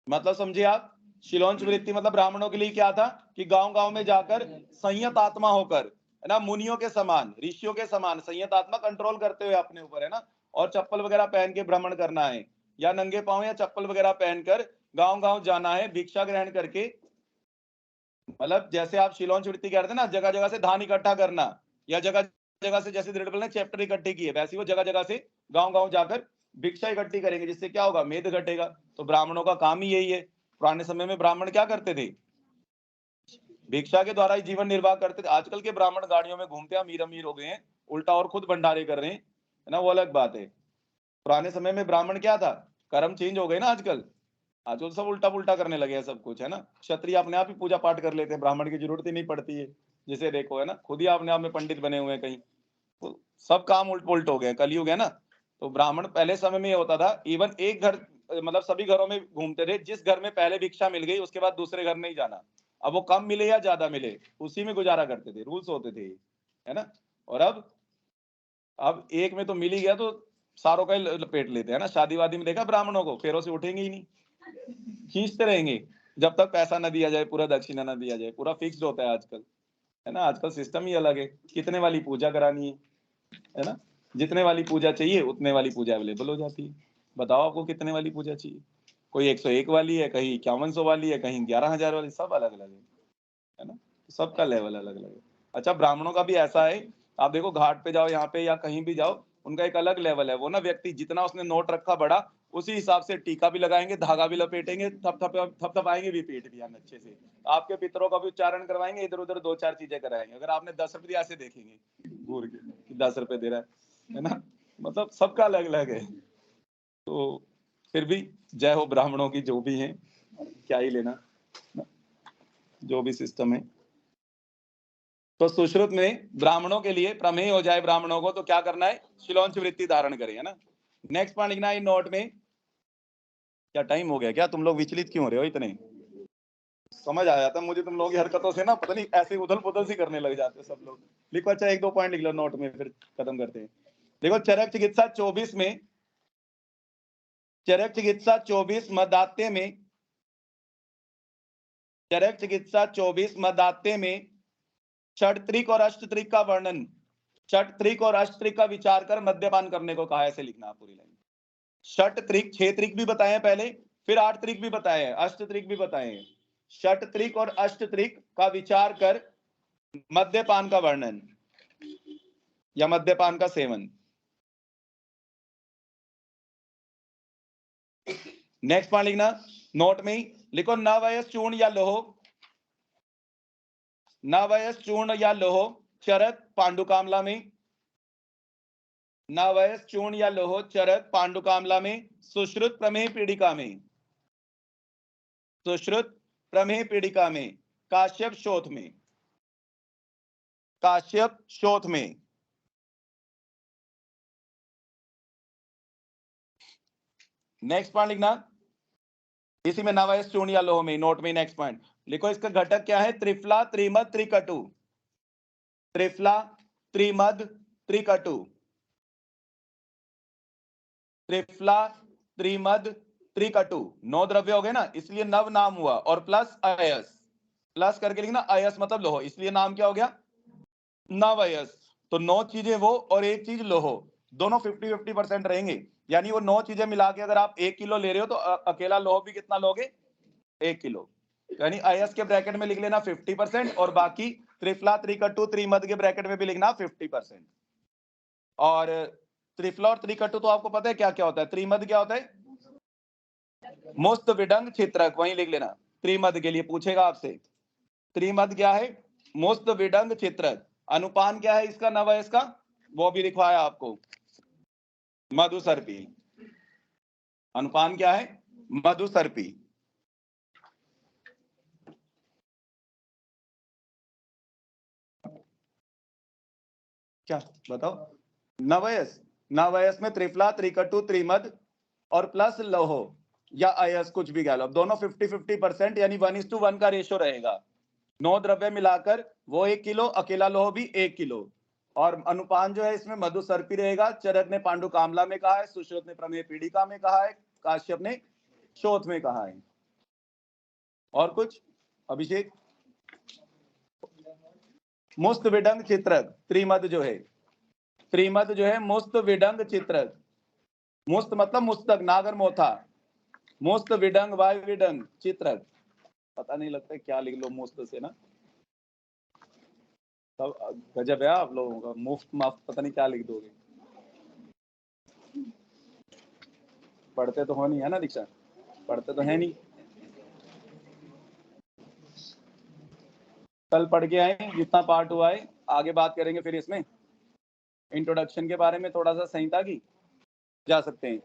मतलब समझे आप, शिलोंच वृत्ति मतलब ब्राह्मणों के लिए क्या था कि गांव गांव में जाकर संयत आत्मा होकर, है ना, मुनियों के समान, ऋषियों के समान संयत आत्मा कंट्रोल करते हुए अपने ऊपर, है ना, और चप्पल वगैरह पहन के भ्रमण करना है, या नंगे पांव या चप्पल वगैरह पहनकर गांव गांव जाना है भिक्षा ग्रहण करके। मतलब जैसे आप शिलोंच वृत्ति कह रहे थे ना, जगह जगह से धान इकट्ठा करना, या जगह जगह से जैसे दृढ़बल ने चैप्टर इकट्ठे किए, वैसे वो जगह जगह से गांव गांव जाकर भिक्षा इकट्ठी करेंगे, जिससे क्या होगा, मेद घटेगा। तो ब्राह्मणों का काम ही यही है। पुराने समय में ब्राह्मण क्या करते थे? भिक्षा के द्वारा ही जीवन निर्वाह करते थे। आजकल के ब्राह्मण गाड़ियों में घूमते हैं, अमीर अमीर हो गए हैं, उल्टा और खुद भंडारे कर रहे हैं, है ना, वो अलग बात है। पुराने समय में ब्राह्मण क्या था, कर्म चेंज हो गए ना आजकल, आजकल सब उल्टा पुल्टा करने लगे हैं सब कुछ, है ना। क्षत्रिय अपने आप ही पूजा पाठ कर लेते हैं, ब्राह्मण की जरूरत ही नहीं पड़ती है, जिसे देखो, है ना, खुद ही अपने आप में पंडित बने हुए हैं कहीं, तो सब काम उल्ट पुल्ट हो गए, कलयुग है ना। तो ब्राह्मण पहले समय में ये होता था, इवन एक घर, मतलब सभी घरों में घूमते थे, जिस घर में पहले भिक्षा मिल गई उसके बाद दूसरे घर नहीं जाना, अब वो कम मिले या ज्यादा मिले उसी में गुजारा करते थे, रूल्स होते थे, है ना। और अब एक में तो मिल ही गया तो सारों का ही लपेट लेते हैं ना। शादी वादी में देखा ब्राह्मणों को, फेरों से उठेंगे ही नहीं, खींचते रहेंगे जब तक पैसा न दिया जाए, पूरा दक्षिणा न दिया जाए, पूरा फिक्स्ड होता है आजकल, है ना। आजकल सिस्टम ही अलग है, कितने वाली पूजा करानी है ना, जितने वाली पूजा चाहिए उतने वाली पूजा अवेलेबल हो जाती है। बताओ आपको कितने वाली पूजा चाहिए, कोई 101 वाली है, कहीं 5100 वाली है, कहीं 11,000 वाली, सब अलग अलग है ना, सबका लेवल अलग अलग है। अच्छा, ब्राह्मणों का भी ऐसा है, आप देखो घाट पे जाओ यहाँ पे या कहीं भी जाओ, उनका एक अलग लेवल है। वो ना व्यक्ति जितना उसने नोट रखा बड़ा, उसी हिसाब से टीका भी लगाएंगे, धागा भी लपेटेंगे, थपथपाएंगे भी पीठ भी अच्छे से, आपके पितरों का भी उच्चारण करवाएंगे, इधर उधर 2-4 चीजें कराएंगे। अगर आपने 10 रुपये दिया, ऐसे देखेंगे घूर के 10 रुपए दे रहा है ना, मतलब सबका अलग अलग है। तो फिर भी जय हो ब्राह्मणों की, जो भी है, क्या ही लेना, जो भी सिस्टम है। तो सुश्रुत में ब्राह्मणों के लिए प्रमेय हो जाए ब्राह्मणों को, तो क्या करना है, शिलोंच वृत्ति धारण करें, है ना। नेक्स्ट पॉइंट लिखना है नोट में। क्या टाइम हो गया क्या, तुम लोग विचलित क्यों हो रहे हो इतने? समझ आ जाता मुझे तुम लोगों की हरकतों से ना, पता नहीं ऐसे उथल पुथल सी करने लग जाते सब लोग। लिखो, अच्छा 1-2 पॉइंट लिख लो नोट में, फिर खत्म करते हैं। देखो, चरक चिकित्सा 24 में, चरक चिकित्सा 24 मदात्य में, चरक चिकित्सा 24 मदात्य में षट्त्रिक और अष्टत्रिक का वर्णन, षट्त्रिक और अष्टत्रिक का विचार कर मद्यपान करने को कहा है, ऐसे लिखना पूरी लाइन। षट्त्रिक, 6 त्रिक भी बताए हैं पहले, फिर 8 त्रिक भी बताए हैं, अष्टत्रिक भी बताए हैं। षट्त्रिक और अष्टत्रिक का विचार कर मद्यपान का वर्णन या मद्यपान का सेवन। नेक्स्ट पॉइंट लिखना नोट में ही, लिखो नवयस चूर्ण या लोहो, नवयस चूर्ण या लोहो चरक पांडुकामला में, नवयस चूर्ण या लोहो चरक पांडुकामला में, सुश्रुत प्रमेय पीड़िका में, सुश्रुत प्रमेय पीड़िका में, काश्यप शोथ में, काश्यप शोथ में। नेक्स्ट पॉइंट लिखना, इसी में नवयस चूर्ण या लोहो में, नोट में नेक्स्ट पॉइंट लिखो, इसका घटक क्या है, त्रिफला त्रिमद त्रिकटु, त्रिफला त्रिमद त्रिकटु, त्रिफला त्रिमद त्रिकटु। 9 द्रव्य हो गए ना, इसलिए नव नाम हुआ, और प्लस अयस, प्लस करके लिखना, अयस मतलब लोहो, इसलिए नाम क्या हो गया, नवयस। तो 9 चीजें वो और एक चीज लोहो, दोनों 50-50% रहेंगे, यानी वो 9 चीजें मिला के अगर आप 1 किलो ले रहे हो, तो अकेला लोहो भी कितना लोगे, 1 किलो। यानी अयस के ब्रैकेट में लिख लेना 50%, और बाकी त्रिफला त्रिकटु त्रिमद के ब्रैकेट में भी लिखना 50%। और त्रिफला और त्रिकटु तो आपको पता है क्या क्या होता है, त्रिमद क्या होता है, मुस्त विडंग चित्रक, वहीं लिख लेना। त्रिमद के लिए पूछेगा आपसे, त्रिमद क्या है, मुस्त विडंग चित्रक। अनुपान क्या है इसका नवयस का, वो भी लिखवाया आपको, मधुसर्पी। अनुपान क्या है, मधुसर्पी। क्या बताओ, नवयस, नवयस में त्रिफला त्रिकटु त्रिमद और प्लस लोहो या अयस, कुछ भी कह लो, दोनों 50-50%, यानी 1:1 का रेशो रहेगा। 9 द्रव्य मिलाकर वो 1 किलो, अकेला लोहो भी 1 किलो। और अनुपान जो है इसमें मधुसर्पी रहेगा। चरक ने पांडु कामला में कहा है, सुश्रुत ने प्रमेय पीड़िका में कहा है, काश्यप ने शोथ में कहा है। और कुछ अभिषेक, मुस्त विडंग चित्रक, त्रिमद जो है, त्रिमद जो है मुस्त विडंग चित्रक, मुस्त मतलब मुस्तक नागर मोथा, मुस्त विडंग वाय विडंग चित्रक, पता नहीं लगता है क्या लिख लो मुस्त से ना, सब गजब है आप लोगों का, मुफ्त माफ पता नहीं क्या लिख दोगे। पढ़ते तो हो नहीं, है ना दीक्षा, पढ़ते तो है नहीं। कल पढ़ के आए जितना पार्ट हुआ है, आगे बात करेंगे फिर इसमें इंट्रोडक्शन के बारे में, थोड़ा सा संहिता की जा सकते हैं।